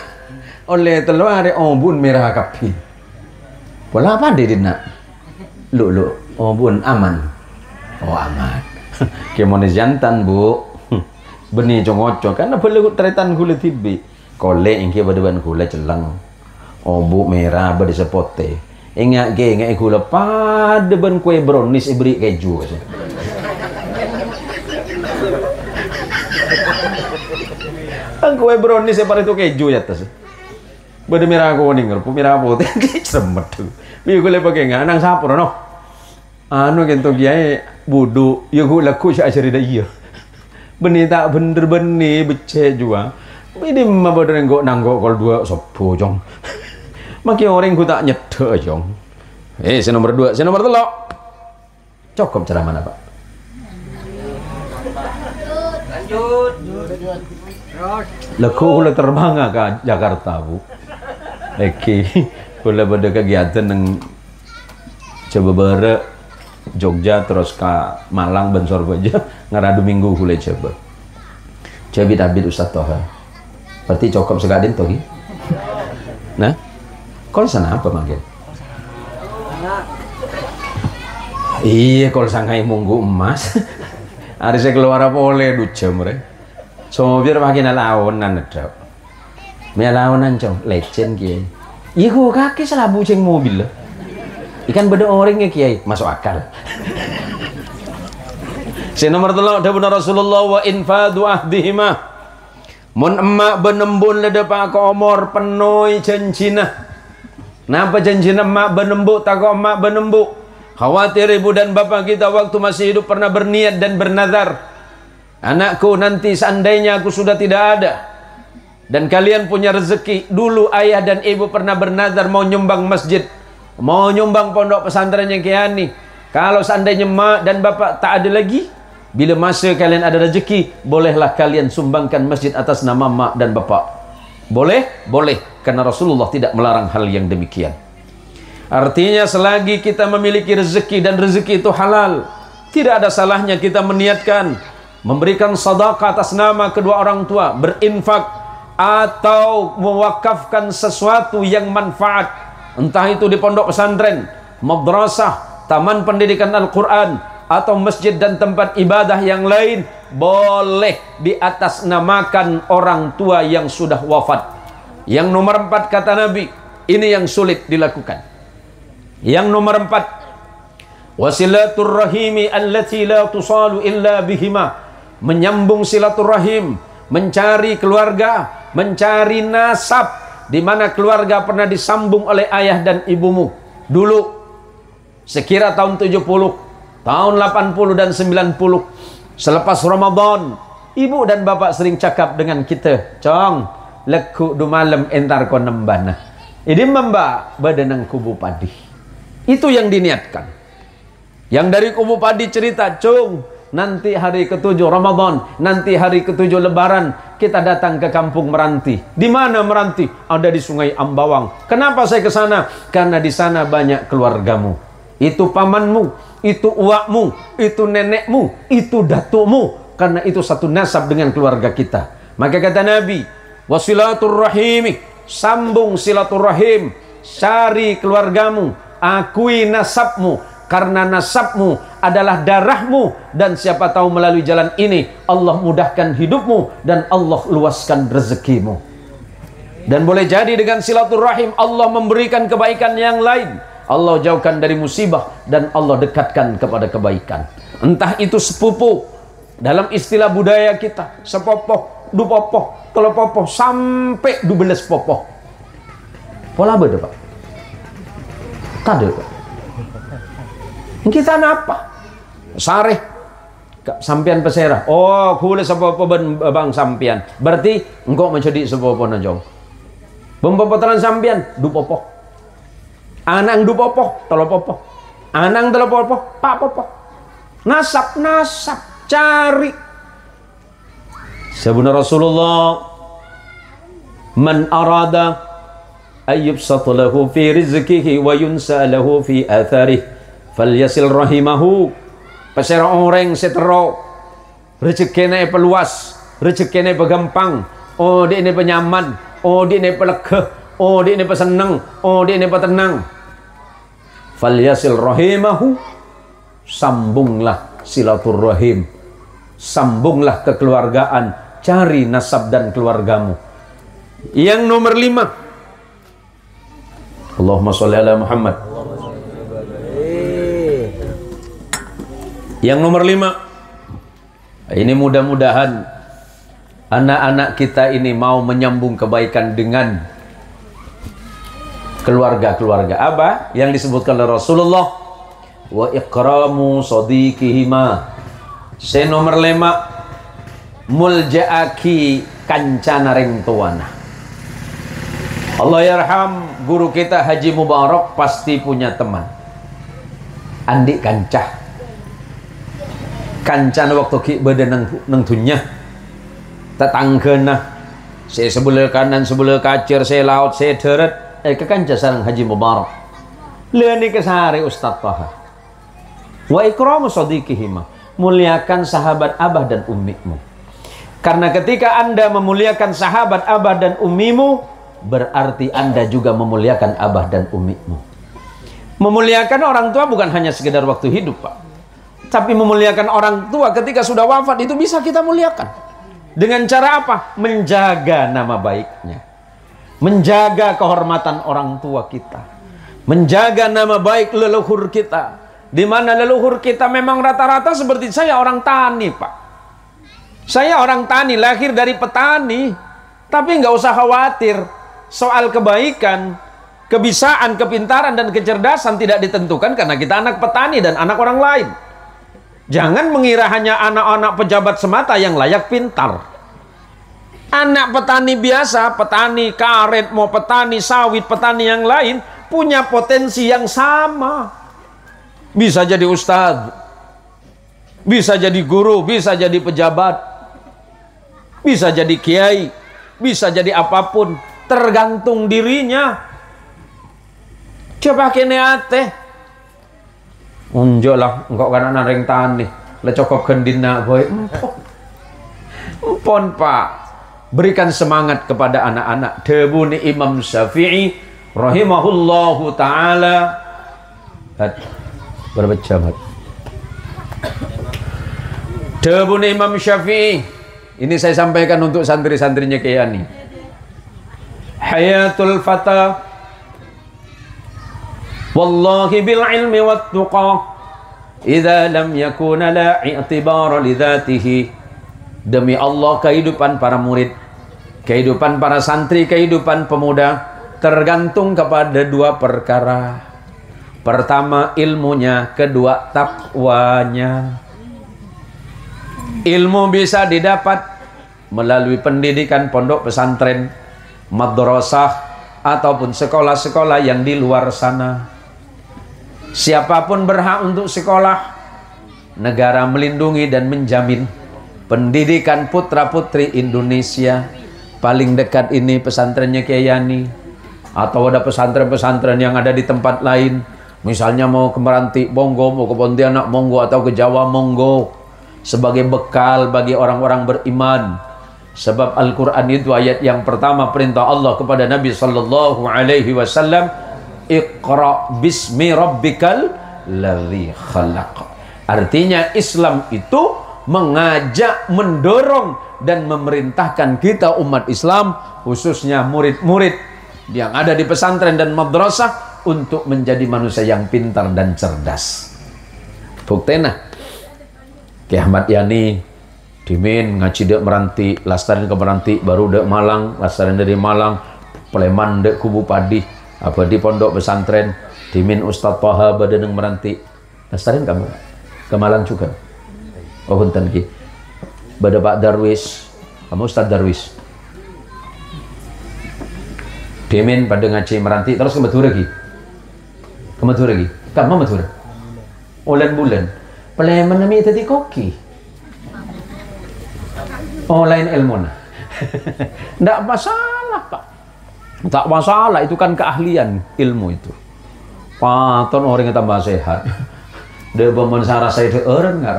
oleh telur ombun merah kapi. Pola apa dia nak? Lu ombun aman. Oh aman. Kemana jantan Bu? Benih congocok karena perlu tretan kulit tibi. Kolek yang kia badan kulit celang. Ombu merah bade sepote. Ingat gula pada ban kue brownies ibri keju. Ang kue brownies seperti itu keju ya tas. Bade merah kuning, rupu merah putih, ceremet tuh. Biar gue pakai nggak, nang sapur no. Anu kento kiai budu, ya gue laku sih aja dah iya. Benih tak bener becek juga. Ini mah bener nggak nanggok kalau 2 sopo jong. Makin orang gue tak nyedek jong. Nomor 2, nomor 3. Cukup cara mana Pak? Lanjut. Laku gue terbang ke Jakarta Bu. Oke, gue pada kegiatan yang coba bare Jogja terus ke Malang Bensor aja ngaradu minggu gue coba. Coba Ustaz Toha. Berarti cukup sekadin toh. Nah, Kolsan apa manggil? Iya, kolsan kayak munggu emas. Harusnya keluar apa oleh duca mereka. So biar makin lawanan ada. Melawanan cong, lecen kiai. Iya kok kaki salah bucing mobil lah. Ikan beda orangnya kiai, masuk akal. Si nomor 3 dawuh Rasulullah wa infadu ahdihima. Mun emak benembun leda pak omor penoi janjina. Napa janjina emak benembu tak emak benembu. Khawatir ibu dan bapak kita waktu masih hidup pernah berniat dan bernazar, anakku nanti seandainya aku sudah tidak ada dan kalian punya rezeki, dulu ayah dan ibu pernah bernazar mau nyumbang masjid, mau nyumbang pondok pesantrennya Kiani. Kalau seandainya mak dan bapak tak ada lagi, bila masa kalian ada rezeki, bolehlah kalian sumbangkan masjid atas nama mak dan bapak. Boleh? Boleh, karena Rasulullah tidak melarang hal yang demikian. Artinya selagi kita memiliki rezeki dan rezeki itu halal, tidak ada salahnya kita meniatkan memberikan sedekah atas nama kedua orang tua, berinfak atau mewakafkan sesuatu yang manfaat, entah itu di pondok pesantren, madrasah, taman pendidikan Al-Quran, atau masjid dan tempat ibadah yang lain, boleh di atas namakan orang tua yang sudah wafat. Yang nomor 4 kata Nabi, ini yang sulit dilakukan. Yang nomor 4, wasilaturrahimi allati la tusalu illa bihima, menyambung silaturrahim, mencari keluarga, mencari nasab, di mana keluarga pernah disambung oleh ayah dan ibumu dulu. Sekira tahun 70, tahun 80 dan 90, selepas Ramadan, ibu dan bapak sering cakap dengan kita, "Cong, leku du malam entar ko nembana." Ini mbak badanang kubu padi. Itu yang diniatkan. Yang dari kubu padi cerita, "Cung, nanti hari ke-7 Ramadan, nanti hari ke-7 Lebaran, kita datang ke kampung Meranti." Di mana Meranti? Ada di Sungai Ambawang. Kenapa saya ke sana? Karena di sana banyak keluargamu. Itu pamanmu, itu uakmu, itu nenekmu, itu datukmu. Karena itu satu nasab dengan keluarga kita. Maka kata Nabi, wasilaturrahimi, sambung silaturrahim, cari keluargamu, akui nasabmu, karena nasabmu adalah darahmu, dan siapa tahu melalui jalan ini Allah mudahkan hidupmu dan Allah luaskan rezekimu. Dan boleh jadi dengan silaturahim Allah memberikan kebaikan yang lain, Allah jauhkan dari musibah dan Allah dekatkan kepada kebaikan. Entah itu sepupu, dalam istilah budaya kita, sepopoh, dupopoh, telopopoh, sampai 12 popoh. Pola beda Pak? Tade Pak. Kita napa? Sareh sampian peserah. Oh, kule sepopoh bang sampian. Berarti engkau menjadi sepopoh najong. Bempopotran sampian dupopoh. Anang dupopoh, telopopoh. Anang telopopoh, pak popoh. Nasab, cari. Sabuna Rasulullah, man arada ayyub satulahu fi rizkihi wa yunsa lahu fi atharih falyasil rahimahu. Pasera orang setero rezekine peluas, rezekine pegampang, oh dia ini penyaman, oh dia ini pelegah, oh dia ini peseneng, oh dia ini petenang. Falyasil rahimahu, sambunglah silaturrahim, sambunglah kekeluargaan, cari nasab dan keluargamu. Yang nomor 5, Allahumma sholli ala Muhammad. Yang nomor 5, ini mudah-mudahan anak-anak kita ini mau menyambung kebaikan dengan keluarga-keluarga. Apa yang disebutkan oleh Rasulullah? Wa ikramu sadiqihima. Se nomor 5, muljaaki kancana ring tuana. Allah yarham guru kita Haji Mubarak pasti punya teman. Andi kancah. Kancana waktu ki beda nang dunya. Tetanggana. Saya sebelah kanan, sebelah kacir, saya laut, saya darat. Ke kancah sareng Haji Mubarak. Leuni kesare Ustaz Taha. Wa ikramu sadiqihima. Muliakan sahabat abah dan ummimu. Karena ketika Anda memuliakan sahabat abah dan ummimu, berarti Anda juga memuliakan abah dan umimu. Memuliakan orang tua bukan hanya sekedar waktu hidup, Pak. Tapi memuliakan orang tua ketika sudah wafat itu bisa kita muliakan. Dengan cara apa? Menjaga nama baiknya. Menjaga kehormatan orang tua kita. Menjaga nama baik leluhur kita. Di mana leluhur kita memang rata-rata seperti saya orang tani, Pak. Saya orang tani, lahir dari petani. Tapi nggak usah khawatir. Soal kebaikan, kebisaan, kepintaran, dan kecerdasan tidak ditentukan karena kita anak petani dan anak orang lain. Jangan mengira hanya anak-anak pejabat semata yang layak pintar. Anak petani biasa, petani karet, mau petani sawit, petani yang lain, punya potensi yang sama. Bisa jadi ustadz, bisa jadi guru, bisa jadi pejabat, bisa jadi kiai, bisa jadi apapun, tergantung dirinya. Coba kene ate unjuk lah, engkau kan anak ring tani lecokok gendina boy empon Pak. Berikan semangat kepada anak-anak. Debuni Imam Syafi'i rahimahullahu ta'ala. Berapa jam? Debuni Imam Syafi'i. Ini saya sampaikan untuk santri-santrinya Kayani. Hayatul fata wallahi bil ilmi wat tuqa idza lam yakuna la i'tibara li dzatihi. Demi Allah, kehidupan para murid, kehidupan para santri, kehidupan pemuda tergantung kepada dua perkara. Pertama ilmunya, kedua takwanya. Ilmu bisa didapat melalui pendidikan pondok pesantren, madrasah, ataupun sekolah-sekolah yang di luar sana. Siapapun berhak untuk sekolah. Negara melindungi dan menjamin pendidikan putra-putri Indonesia. Paling dekat ini pesantrennya Kayani, atau ada pesantren-pesantren yang ada di tempat lain. Misalnya mau ke Meranti, monggo, mau ke Pontianak, monggo, atau ke Jawa, monggo. Sebagai bekal bagi orang-orang beriman. Sebab Al-Quran itu ayat yang pertama perintah Allah kepada Nabi Sallallahu Alaihi Wasallam, Iqra bismi rabbikal ladzi khalaq. Artinya Islam itu mengajak, mendorong, dan memerintahkan kita umat Islam, khususnya murid-murid yang ada di pesantren dan madrasah, untuk menjadi manusia yang pintar dan cerdas. Buktena Ki Ahmad Yani dimin ngaji dek Meranti, lastarin ke Meranti, baru dek Malang, lastarin dari Malang, Pleman dek Kubu Padi, apa di pondok pesantren, dimin Ustadz Paha badaneng Meranti, lastarin kamu ke Malang juga. Oh punten ki, bada Pak Darwis, kamu Ustadz Darwis, dimin pada ngaji Meranti, terus ke Madura ki, kamu Madura, bulan-bulan. Peleman nami tadi koki. Oh lain ilmu nah. Ndak masalah Pak. Tak masalah, itu kan keahlian ilmu itu. Paton orang yang tambah sehat. Dia bermensara saya itu orang nggak?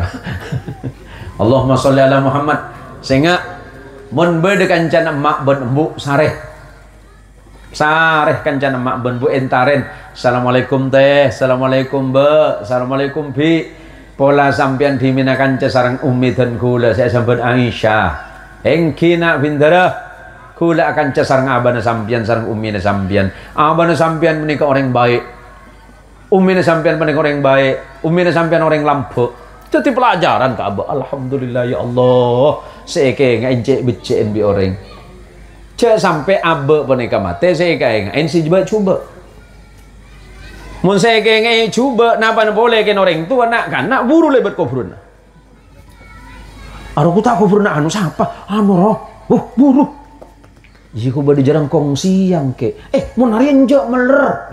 Allahumma sholli ala Muhammad. Sehingga mun bede kancan emak ben embu sareh. Sareh kancan emak ben bu entaren. Assalamualaikum teh, assalamualaikum be, assalamualaikum bi. Pola sampian diminakan cesarang ummi dan kula saya sampai Aisyah engkina bindara kula akan cesarang abana sampian sarang ummi na sampian, abana sampian menikah orang baik, ummi na sampian menikah orang baik, ummi na sampian orang lampu. Itu pelajaran ke abah. Alhamdulillah ya Allah, seeke ngajek becen bi orang cek sampai abah menikah mate seeke ngain si coba mun saya kengeng coba napa boleh ken orang tua nak kan nak buru lebat kuburun. Aku tak kuburun anu siapa? Anu roh. Buru. Jika bade jarang kongsi yang ke. Mun hari enjak meler.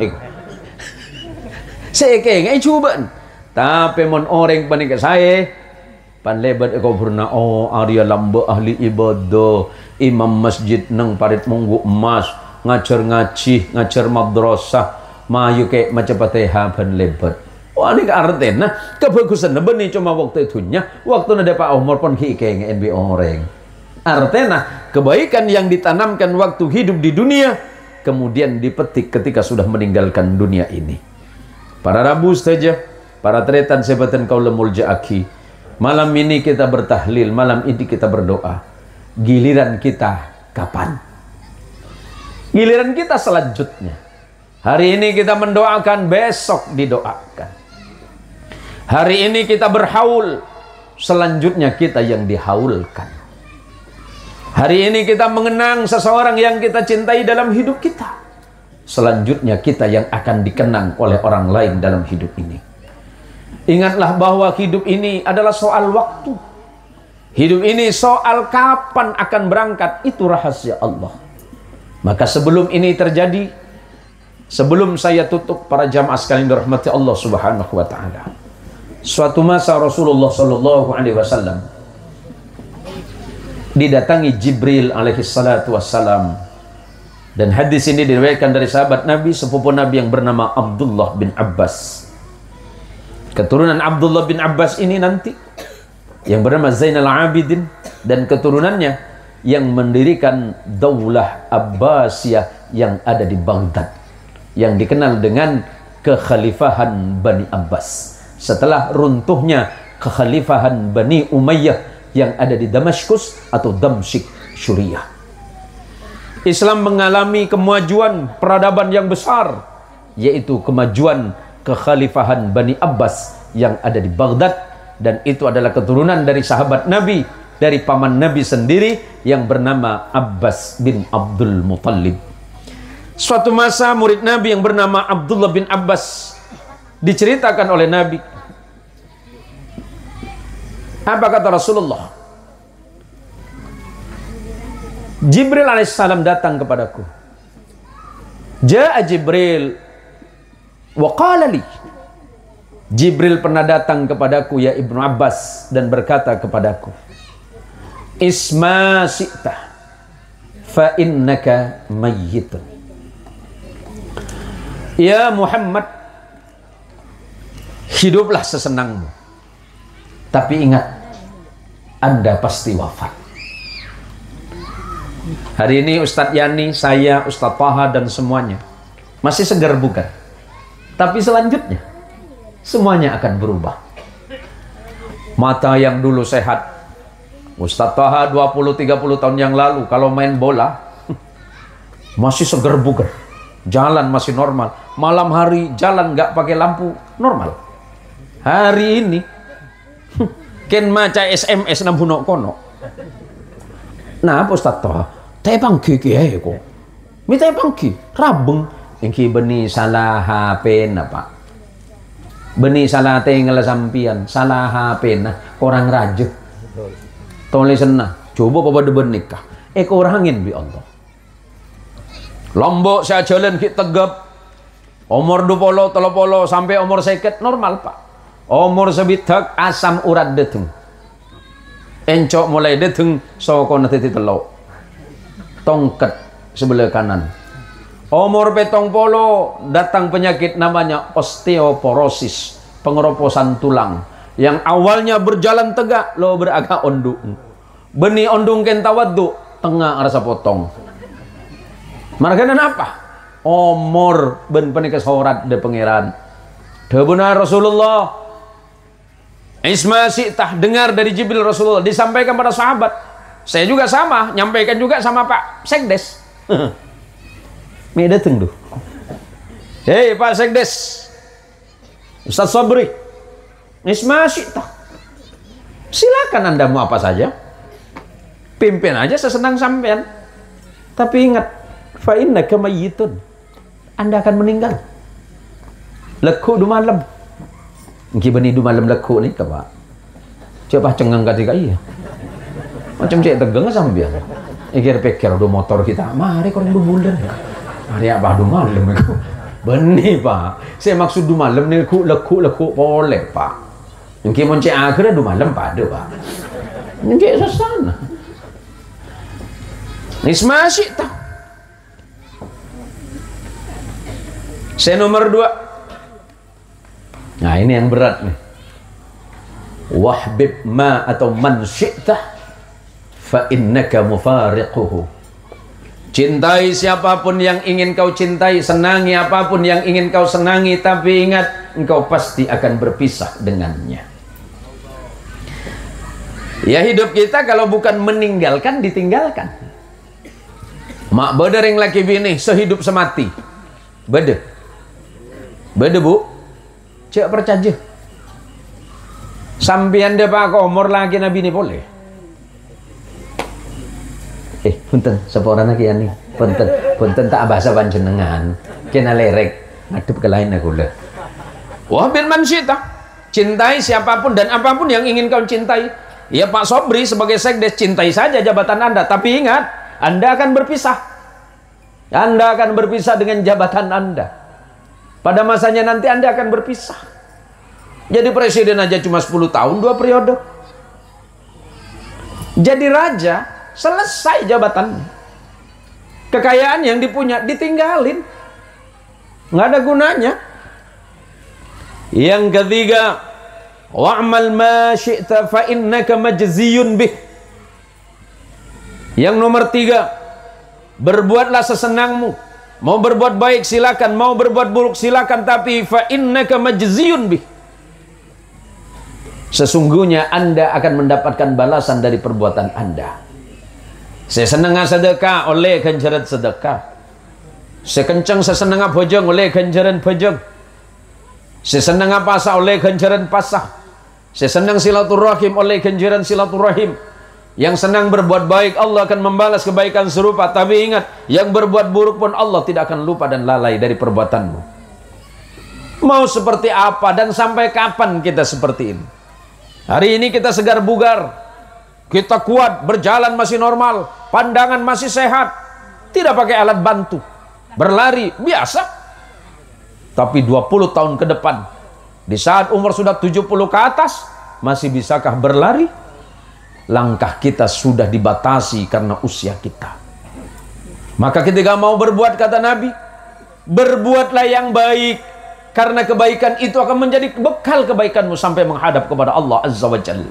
Saya kengeng coba. Tapi mun orang panik saya pan lebat kuburun oh Arya lamba ahli ibadah, imam masjid nang parit monggo emas, ngajar ngaji, ngajar madrasah. Mayu kayak macam pateha ban lebat. Wah ini artinya kebagusan benih cuma waktu itunya. Waktu ada Pak Umar pun kayak NB orang. Artinya kebaikan yang ditanamkan waktu hidup di dunia kemudian dipetik ketika sudah meninggalkan dunia ini. Para Rabu saja, para tretan sebatan kaulemul ja'aki, malam ini kita bertahlil, malam ini kita berdoa. Giliran kita kapan? Giliran kita selanjutnya. Hari ini kita mendoakan, besok didoakan. Hari ini kita berhaul, selanjutnya kita yang dihaulkan. Hari ini kita mengenang seseorang yang kita cintai dalam hidup kita. Selanjutnya kita yang akan dikenang oleh orang lain dalam hidup ini. Ingatlah bahwa hidup ini adalah soal waktu. Hidup ini soal kapan akan berangkat, itu rahasia Allah. Maka sebelum ini terjadi, sebelum saya tutup, para jamaah sekalian dirahmati Allah Subhanahu wa taala. Suatu masa Rasulullah sallallahu alaihi wasallam didatangi Jibril alaihi salatu wassalam, dan hadis ini diriwayatkan dari sahabat Nabi, sepupu Nabi yang bernama Abdullah bin Abbas. Keturunan Abdullah bin Abbas ini nanti yang bernama Zainal Abidin, dan keturunannya yang mendirikan Daulah Abbasiyah yang ada di Baghdad, yang dikenal dengan kekhalifahan Bani Abbas setelah runtuhnya kekhalifahan Bani Umayyah yang ada di Damaskus atau Damsyik, Suriah. Islam mengalami kemajuan peradaban yang besar, yaitu kemajuan kekhalifahan Bani Abbas yang ada di Baghdad, dan itu adalah keturunan dari sahabat Nabi, dari paman Nabi sendiri yang bernama Abbas bin Abdul Muttalib. Suatu masa murid Nabi yang bernama Abdullah bin Abbas diceritakan oleh Nabi. Apa kata Rasulullah? Jibril alaihissalam datang kepadaku. Ja'a Jibril wa qala li. Jibril pernah datang kepadaku ya Ibnu Abbas dan berkata kepadaku, Isma syi'ta fa innaka mayyitun. Ya Muhammad, hiduplah sesenangmu, tapi ingat, Anda pasti wafat. Hari ini Ustadz Yani, saya, Ustadz Taha dan semuanya masih segar bugar. Tapi selanjutnya semuanya akan berubah. Mata yang dulu sehat, Ustadz Taha 20-30 tahun yang lalu kalau main bola masih segar bugar, jalan masih normal. Malam hari jalan nggak pakai lampu, normal. Hari ini ken maca SMS nang hunok kono. Nah, apa Ustaz toh? Tepang ki ae ko. Mi tepang ki, rabeng engki beni salah HP napa? Beni salah tinggal sampian, salah HP nah, orang raja. Tulisan nah, coba apa de benikah. Kurangin bi Allah. Lombok saya jalan ki tegap. Umur 20, 30 sampai umur 50 normal, Pak. Umur sebitak asam urat deteng. Encok mulai deteng saka nanti telok. Tongket sebelah kanan. Umur 70 datang penyakit namanya osteoporosis, pengeroposan tulang. Yang awalnya berjalan tegak lo beragak ondung. Beni ondung ken tawaddu, tengah rasa potong. Marganan apa? Umur ben penikah saurat de pangeran. De benar Rasulullah. Isma syi'tah, dengar dari Jibril Rasulullah disampaikan pada sahabat. Saya juga sama, nyampaikan juga sama Pak Sekdes. Mi dateng tuh. Hei Pak Sekdes, Ustaz Sabri, Isma syi'tah, silakan Anda mau apa saja, pimpin aja sesenang sampean. Tapi ingat, fa innaka mayyitun, Anda akan meninggal. Leku du malam. Engki beni du malam leku ni ka Pak. Coba cengang ketika iya. Macam cek tegang sampean. Ikir pikir do motor kita. Mari korang du bulan. Mari apa du malam iku. Beni Pak. Saya maksud du malam ni leku boleh Pak. Engki mon cek akhir du malam pada Pak. Engki sesana. Isma syi'tah. Saya nomor 2. Nah ini yang berat nih. Wahbib ma atau man syi'tah fa innaka mufariquhu. Cintai siapapun yang ingin kau cintai, senangi apapun yang ingin kau senangi, tapi ingat, engkau pasti akan berpisah dengannya. Ya, hidup kita kalau bukan meninggalkan, ditinggalkan. Mak beda yang laki bini sehidup semati. Beda. Beda, Bu. Cek percaya. Sampian dia pak umur lagi nabi ini boleh. Punten, seporana kian nih. Punten tak bahasa panjenengan. Kena lerek ngadep ke lain aku lah. Wah, bin mansita. Cintai siapapun dan apapun yang ingin kau cintai. Ya Pak Sobri sebagai sekdes, cintai saja jabatan Anda, tapi ingat, Anda akan berpisah. Anda akan berpisah dengan jabatan Anda. Pada masanya nanti Anda akan berpisah. Jadi presiden aja cuma 10 tahun 2 periode. Jadi raja selesai jabatannya. Kekayaan yang dipunya ditinggalin, nggak ada gunanya. Yang ketiga, wa'mal ma syi'ta fa innaka majziyun bih. Yang nomor 3, berbuatlah sesenangmu. Mau berbuat baik silakan, mau berbuat buruk silakan, tapi fa innaka majziyun bih. Sesungguhnya Anda akan mendapatkan balasan dari perbuatan Anda. Saya senang sedekah, oleh ganjaran sedekah. Saya kencang, saya senang bojong, oleh ganjaran bojong. Saya senang pasah, oleh ganjaran pasah. Saya senang silaturahim, oleh ganjaran silaturahim. Yang senang berbuat baik, Allah akan membalas kebaikan serupa. Tapi ingat, yang berbuat buruk pun Allah tidak akan lupa dan lalai dari perbuatanmu. Mau seperti apa dan sampai kapan kita seperti ini? Hari ini kita segar bugar, kita kuat, berjalan masih normal, pandangan masih sehat, tidak pakai alat bantu, berlari biasa. Tapi 20 tahun ke depan, di saat umur sudah 70 ke atas, masih bisakah berlari? Langkah kita sudah dibatasi karena usia kita. Maka ketika mau berbuat, kata Nabi, berbuatlah yang baik, karena kebaikan itu akan menjadi bekal kebaikanmu sampai menghadap kepada Allah Azza wa Jalla.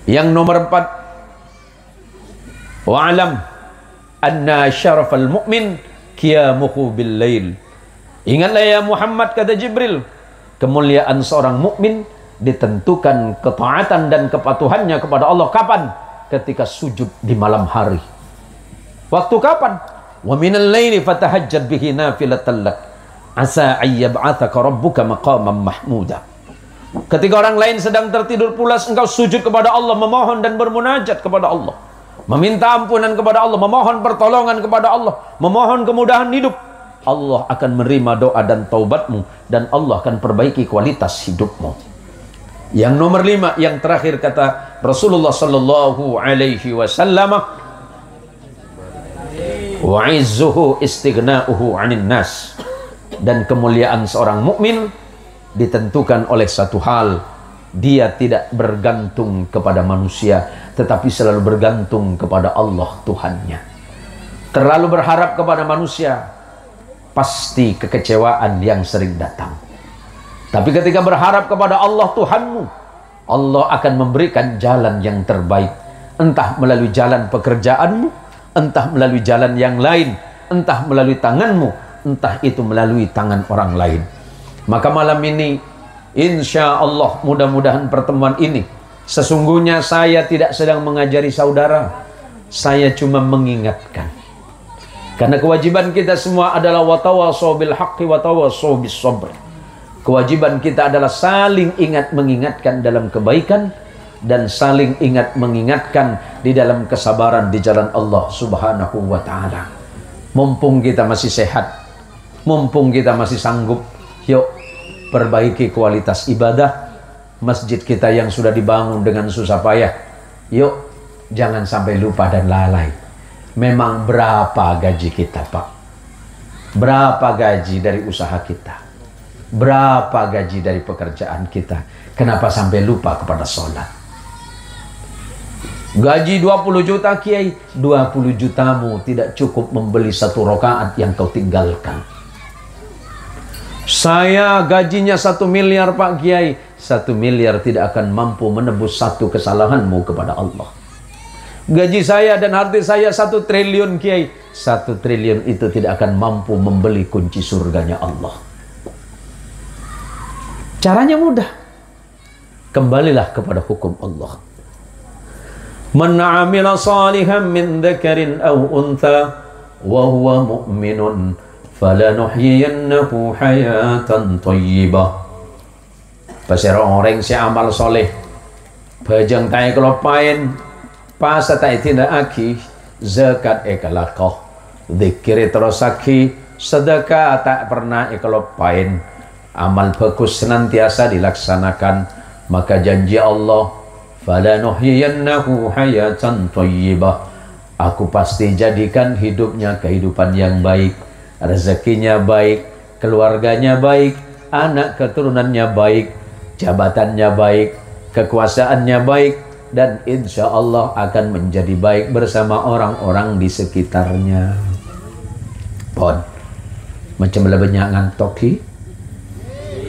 Yang nomor 4, wa'alam anna syarafal mu'min qiyamuhu bil lail. Ingatlah ya Muhammad, kata Jibril, kemuliaan seorang mukmin ditentukan ketaatan dan kepatuhannya kepada Allah kapan? Ketika sujud di malam hari. Waktu kapan? Wa minal laili fatahajjad bihi nafilatan lak asa ayyab'atsaka rabbuka maqaman mahmuda. Ketika orang lain sedang tertidur pulas, engkau sujud kepada Allah, memohon dan bermunajat kepada Allah, meminta ampunan kepada Allah, memohon pertolongan kepada Allah, memohon kemudahan hidup. Allah akan menerima doa dan taubatmu, dan Allah akan perbaiki kualitas hidupmu. Yang nomor 5, yang terakhir, kata Rasulullah sallallahu alaihi wasallam, wa'izzuhu istighna'uhu 'anil nas. Dan kemuliaan seorang mukmin ditentukan oleh satu hal, dia tidak bergantung kepada manusia, tetapi selalu bergantung kepada Allah Tuhannya. Terlalu berharap kepada manusia, pasti kekecewaan yang sering datang. Tapi ketika berharap kepada Allah Tuhanmu, Allah akan memberikan jalan yang terbaik. Entah melalui jalan pekerjaanmu, entah melalui jalan yang lain, entah melalui tanganmu, entah itu melalui tangan orang lain. Maka malam ini, insya Allah, mudah-mudahan pertemuan ini, sesungguhnya saya tidak sedang mengajari saudara, saya cuma mengingatkan. Karena kewajiban kita semua adalah watawasau bil haqqi watawasau bis sabr. Kewajiban kita adalah saling ingat mengingatkan dalam kebaikan, dan saling ingat mengingatkan di dalam kesabaran di jalan Allah Subhanahu wa ta'ala. Mumpung kita masih sehat, mumpung kita masih sanggup, yuk perbaiki kualitas ibadah. Masjid kita yang sudah dibangun dengan susah payah, yuk jangan sampai lupa dan lalai. Memang berapa gaji kita, Pak? Berapa gaji dari usaha kita? Berapa gaji dari pekerjaan kita? Kenapa sampai lupa kepada sholat? Gaji 20 juta, Kiai, 20 jutamu tidak cukup membeli 1 rakaat yang kau tinggalkan. Saya gajinya 1 miliar, Pak Kiai. 1 miliar tidak akan mampu menebus 1 kesalahanmu kepada Allah. Gaji saya dan harta saya 1 triliun, Kiai. 1 triliun itu tidak akan mampu membeli kunci surganya Allah. Caranya mudah. Kembalilah kepada hukum Allah. Man 'amila salihan min dzakarin aw untha wa huwa mu'minun falanuhyiyannahu hayatan thayyibah. Pasir orang si amal soleh bajang tai kelopain pas tai tindak aki zakat ekalakoh dzikir terosaki sedekah tak pernah kelopain amal bagus senantiasa dilaksanakan, maka janji Allah, falanuhyiyannahu hayatan thayyibah, aku pasti jadikan hidupnya kehidupan yang baik, rezekinya baik, keluarganya baik, anak keturunannya baik, jabatannya baik, kekuasaannya baik, dan insya Allah akan menjadi baik bersama orang-orang di sekitarnya. Pon, macam lebihnya ngantoki.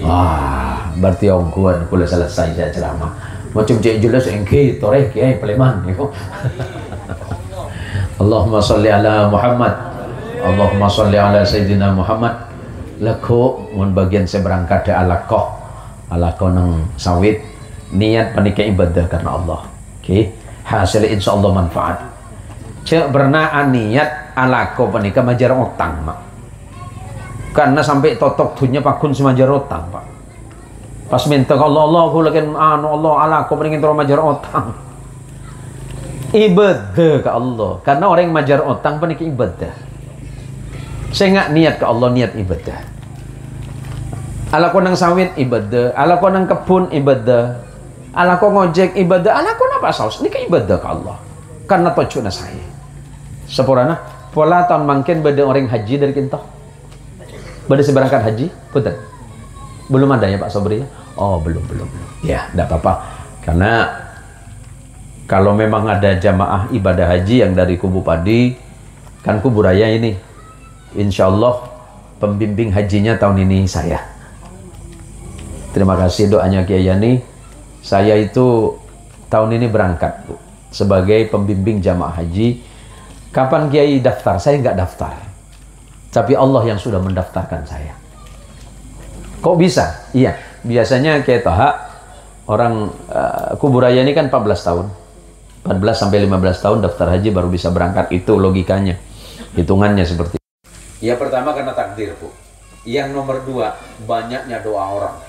Wah, berarti ongkuan kula selesai saya ceramah. Macam cek jelas engke toreh kiai peleman yo. Allahumma sholli ala Muhammad. Allahumma sholli ala Sayyidina Muhammad. Lako mun bagian saya berangkat da alaqah nang sawit niat panika ibadah karena Allah. Oke, hasil insyaallah manfaat. Cek bernaan niat alaqah panika majar otang, Mak. Karena sampai totok dunya pakun semajar otang, Pak. Pas minta Allah aku lagi Allah alaqah panika terus majar otang. Ibadah ke Allah. Karena orang yang majar otang panika ibadah. Saya nggak niat ke Allah, niat ibadah. Ala ko nang sawit ibadah, ala ko nang kebun ibadah, ala ko ngojek ibadah, ala ko napa saus ini ke ibadah ke Allah. Karena tujuan saya. Sepurana pola tahun mungkin beda orang haji dari kita. Beda seberangkat haji, punten. Belum ada ya Pak Sobri? Oh belum. Ya, tidak apa-apa. Karena kalau memang ada jamaah ibadah haji yang dari Kubu Padi, kan Kubu Raya ini, insya Allah pembimbing hajinya tahun ini saya. Terima kasih doanya Kiai Yani. Saya itu tahun ini berangkat Bu, sebagai pembimbing jamaah haji. Kapan Kiai daftar? Saya nggak daftar. Tapi Allah yang sudah mendaftarkan saya. Kok bisa? Iya, biasanya Kiai Toha, orang Kubu Raya ini kan 14 tahun. 14 sampai 15 tahun daftar haji baru bisa berangkat. Itu logikanya. Hitungannya seperti itu. Ya pertama karena takdir, Bu. Yang nomor 2, banyaknya doa orang.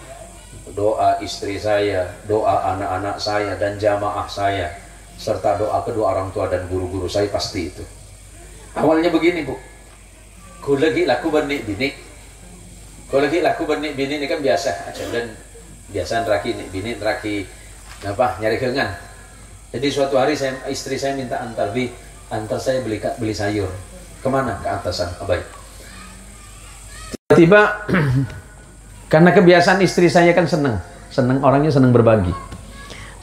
Doa istri saya, doa anak-anak saya dan jamaah saya, serta doa kedua orang tua dan guru-guru saya, pasti itu. Awalnya begini Bu, ku lagi laku benik bini ini kan biasa aja, dan biasa neraki bini neraki apa nyari kengan. Jadi suatu hari istri saya minta antar saya beli sayur. Kemana? Ke atasan Abai. Tiba-tiba karena kebiasaan istri saya kan seneng orangnya seneng berbagi.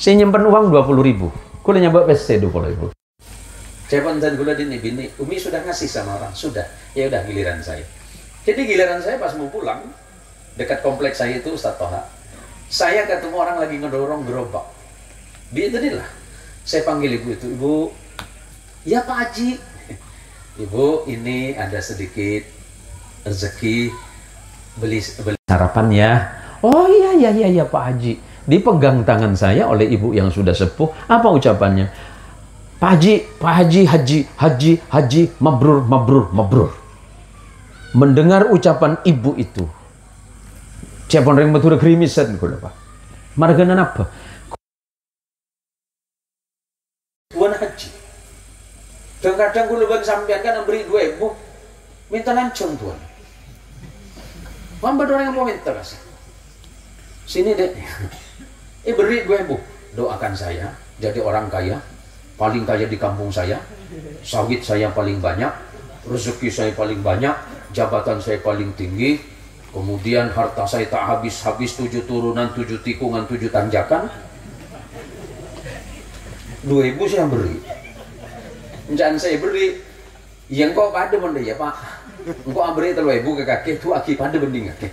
Saya nyimpen uang 20.000. Kula nyambak PC 20.000. Saya pantan gula dini bini, Umi sudah ngasih sama orang, sudah. Ya udah giliran saya. Jadi giliran saya pas mau pulang, dekat kompleks saya itu Ustaz Toha. Saya ketemu orang lagi ngedorong gerobak. Biarlah. Saya panggil ibu itu, Ibu. Ya Pak Haji. Ibu, ini ada sedikit rezeki beli sarapan ya. Oh iya Pak Haji. Dipegang tangan saya oleh ibu yang sudah sepuh. Apa ucapannya? Pak Haji, mabrur. Mendengar ucapan ibu itu, siapa orang betul krimisan kula Pak. Marganan apa? Tuan haji. Kadang-kadang kula bang sampean kan beri 2.000, minta lancung tuan. Mamba orang yang mau minta kasih. Sini dek. Beri 2.000. Doakan saya jadi orang kaya, paling kaya di kampung saya. Sawit saya paling banyak, rezeki saya paling banyak, jabatan saya paling tinggi, kemudian harta saya tak habis-habis, 7 turunan, 7 tikungan, 7 tanjakan. 2.000 saya beri. Jangan saya beri. Yang kau pada benda ya Pak. Engkau beri 3.000 ke kaki, itu aki pada bending kaki.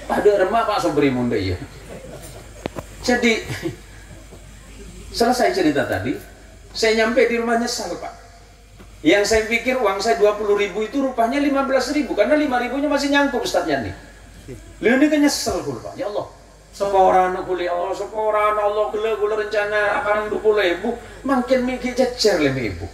Pada remah Pak Sobri munda ya. Jadi selesai cerita tadi, Saya nyampe di rumah nyesal, Pak. Yang saya pikir uang saya 20.000 itu rupanya 15.000 karena 5.000-nya masih nyangkut Ustadznya nih. Lalu ini kan nyesel Pak. Ya Allah. Seporana kuli Allah, seporana Allah gula rencana akan 20.000 makin mikir cecer le ibu.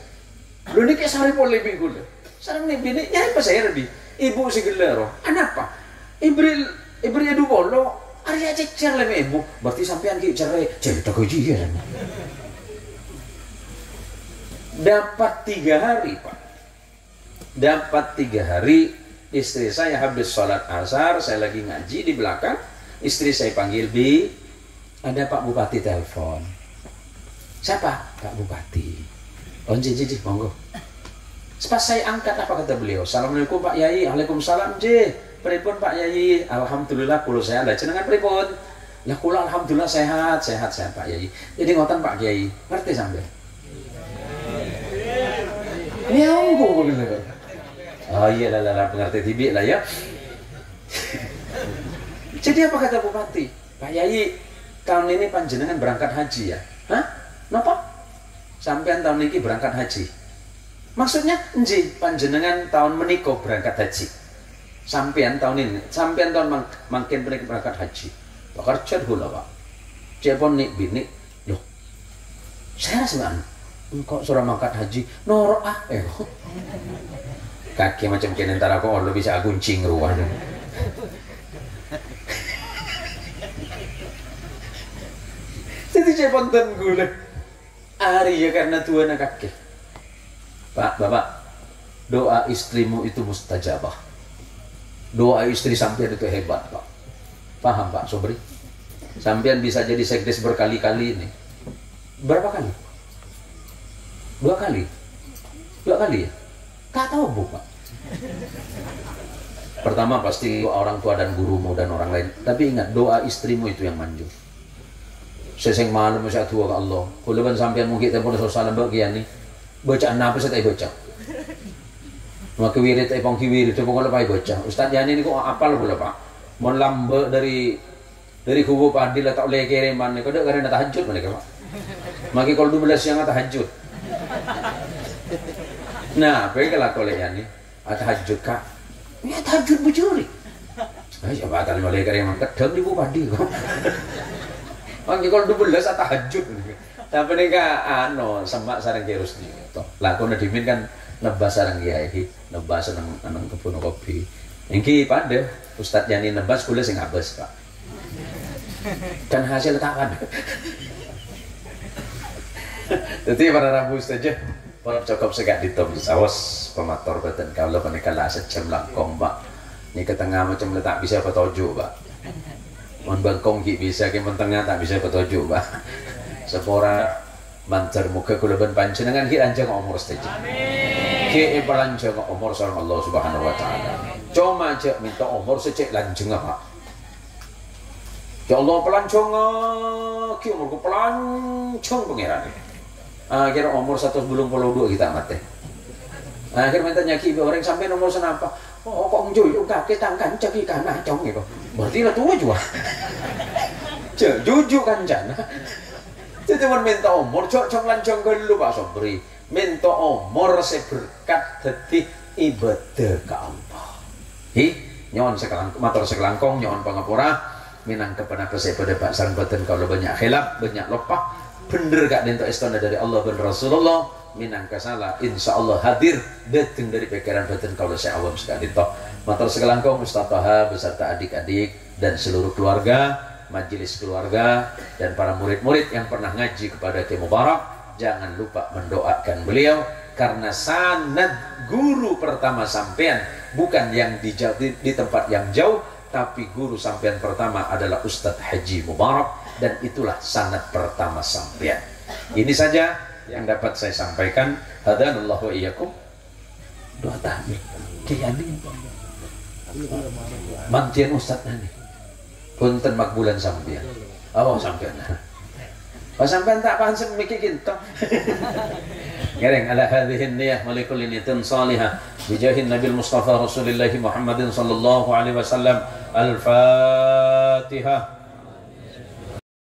Lalu ini kayak sari pole ibu gula. Sarang nih bini ya apa saya lebih. Ibu si gelero. Kenapa? Ibril edu bolo. Arya cecer le ibu. Berarti sampean ki cerai. Cerita kejian. Dapat 3 hari Pak. Dapat 3 hari. Istri saya habis sholat asar, saya lagi ngaji di belakang. Istri saya panggil, Bi, ada Pak Bupati telepon. Siapa? Pak Bupati. Oh, Ji, monggo. Pas saya angkat, apa kata beliau? Assalamualaikum Pak Yai. Waalaikumsalam, Ji. Pripun Pak Yai? Alhamdulillah, kulo saya ada jenengan pripun. Lah kulo alhamdulillah sehat Pak Yai. Jadi ngoten Pak Yai, ngerti sampai? Nyambung begitu. Oh iya lah pengerti tibi lah ya. Jadi apa kata Bupati? Pak Yai, tahun ini panjenengan berangkat haji ya? Hah? Napa? Sampean tahun ini berangkat haji. Maksudnya, nji panjenengan tahun menikah berangkat haji. Sampean tahun ini, sampean tahun makin berangkat haji. Bakar cer hula Pak. Cepon nik bini, loh. Saya rasa kok suruh mangkat haji, norok kaki macam kene ntar aku lo bisa guncing ruang. Jadi ceponten gula. Ari ya karena tuan kaki. Pak, Bapak, doa istrimu itu mustajabah. Doa istri sampean itu hebat, Pak. Paham Pak Sobri? Sampean bisa jadi sekdes berkali-kali ini. Berapa kali? 2 kali? 2 kali ya? Tak tahu Bu Pak. Pertama pasti doa orang tua dan gurumu dan orang lain. Tapi ingat doa istrimu itu yang manjur. Seseng malam saya tua ke Allah. Kalau ban sampean mungkin telepon salam bagian nih. Bacaan apa saya tak baca. Maka wirid tak pangki wirid coba kalau pai baca. Ustaz Yani ini kok apal pula Pak. Mon lambe dari kubu Padil tak boleh kiriman nih. Kau dak karena tahajud mereka Pak. Maki kalau 12 siang tahajud. Nah, baiklah kolej Yani. Tahajud Kak. Ya tahajud bujuri. Coba tadi mulai kare yang kedeng di Bupati kok. Mangke kalau 12 tahajud. Tapi nika semak sareng kirus ni to. Lah kono dimin kan nebas sareng kiai, nebas nang kebun kopi. Iki pada Ustaz Yani nebas kula sing abes, Pak. Dan hasil tak ada. Jadi para Rabu saja. Cukup segak ditom sawas pemator badan kalau menikah sejam langkong Pak. Ini ke tengah macam letak bisa petunjuk Pak. Mon bangkong ki bisa ke tengah tak bisa petunjuk Pak. Sepora mancar muka kulaban panjenengan ki anjang umur saja. Amin. Ki belanjang umur sareng Allah Subhanahu wa taala. Cuma aja minta umur secek lanjeng Pak. Ya Allah pelanjang ki umurku pelanjang pangeran. Akhirnya umur 182 kita mati. Akhirnya minta nyaki orang sampai nomor senapa. Oh kok njuyuk kaki tangkan caki kana cong gitu. Berarti lah tua juga. Jujur kan jana. Itu cuma minta umur cok lancong gelu Pak Sobri. Minta umur seberkat dadi ibadah ke Allah. Nyon sekelangkong motor sekelangkong nyon pangapura minang kepada pada Pak sareng boten kalau banyak khilaf, banyak lopah. Bener gak dento istana dari Allah dan Rasulullah minangka salah insya Allah hadir datang dari pikiran batin kalau saya awam sekali toh matur sekelangkong Ustaz Taha beserta adik-adik dan seluruh keluarga majelis keluarga dan para murid-murid yang pernah ngaji kepada Ki Mubarak jangan lupa mendoakan beliau karena sanad guru pertama sampean bukan yang di tempat yang jauh tapi guru sampean pertama adalah Ustadz Haji Mubarak dan itulah sanad pertama sampean. Ini saja yang dapat saya sampaikan. Hadanallahu wa iyyakum. Doa tahmid. Kiyani. Mantian Ustadz nani. Punten makbulan sampean. Awak sampean. Pas sampean tak paham mikir kinto. Ngereng ala hadhihi niyah malikul niyatin salihah bijahin Nabil Mustafa Rasulullah Muhammadin sallallahu alaihi wasallam. Al-Fatihah.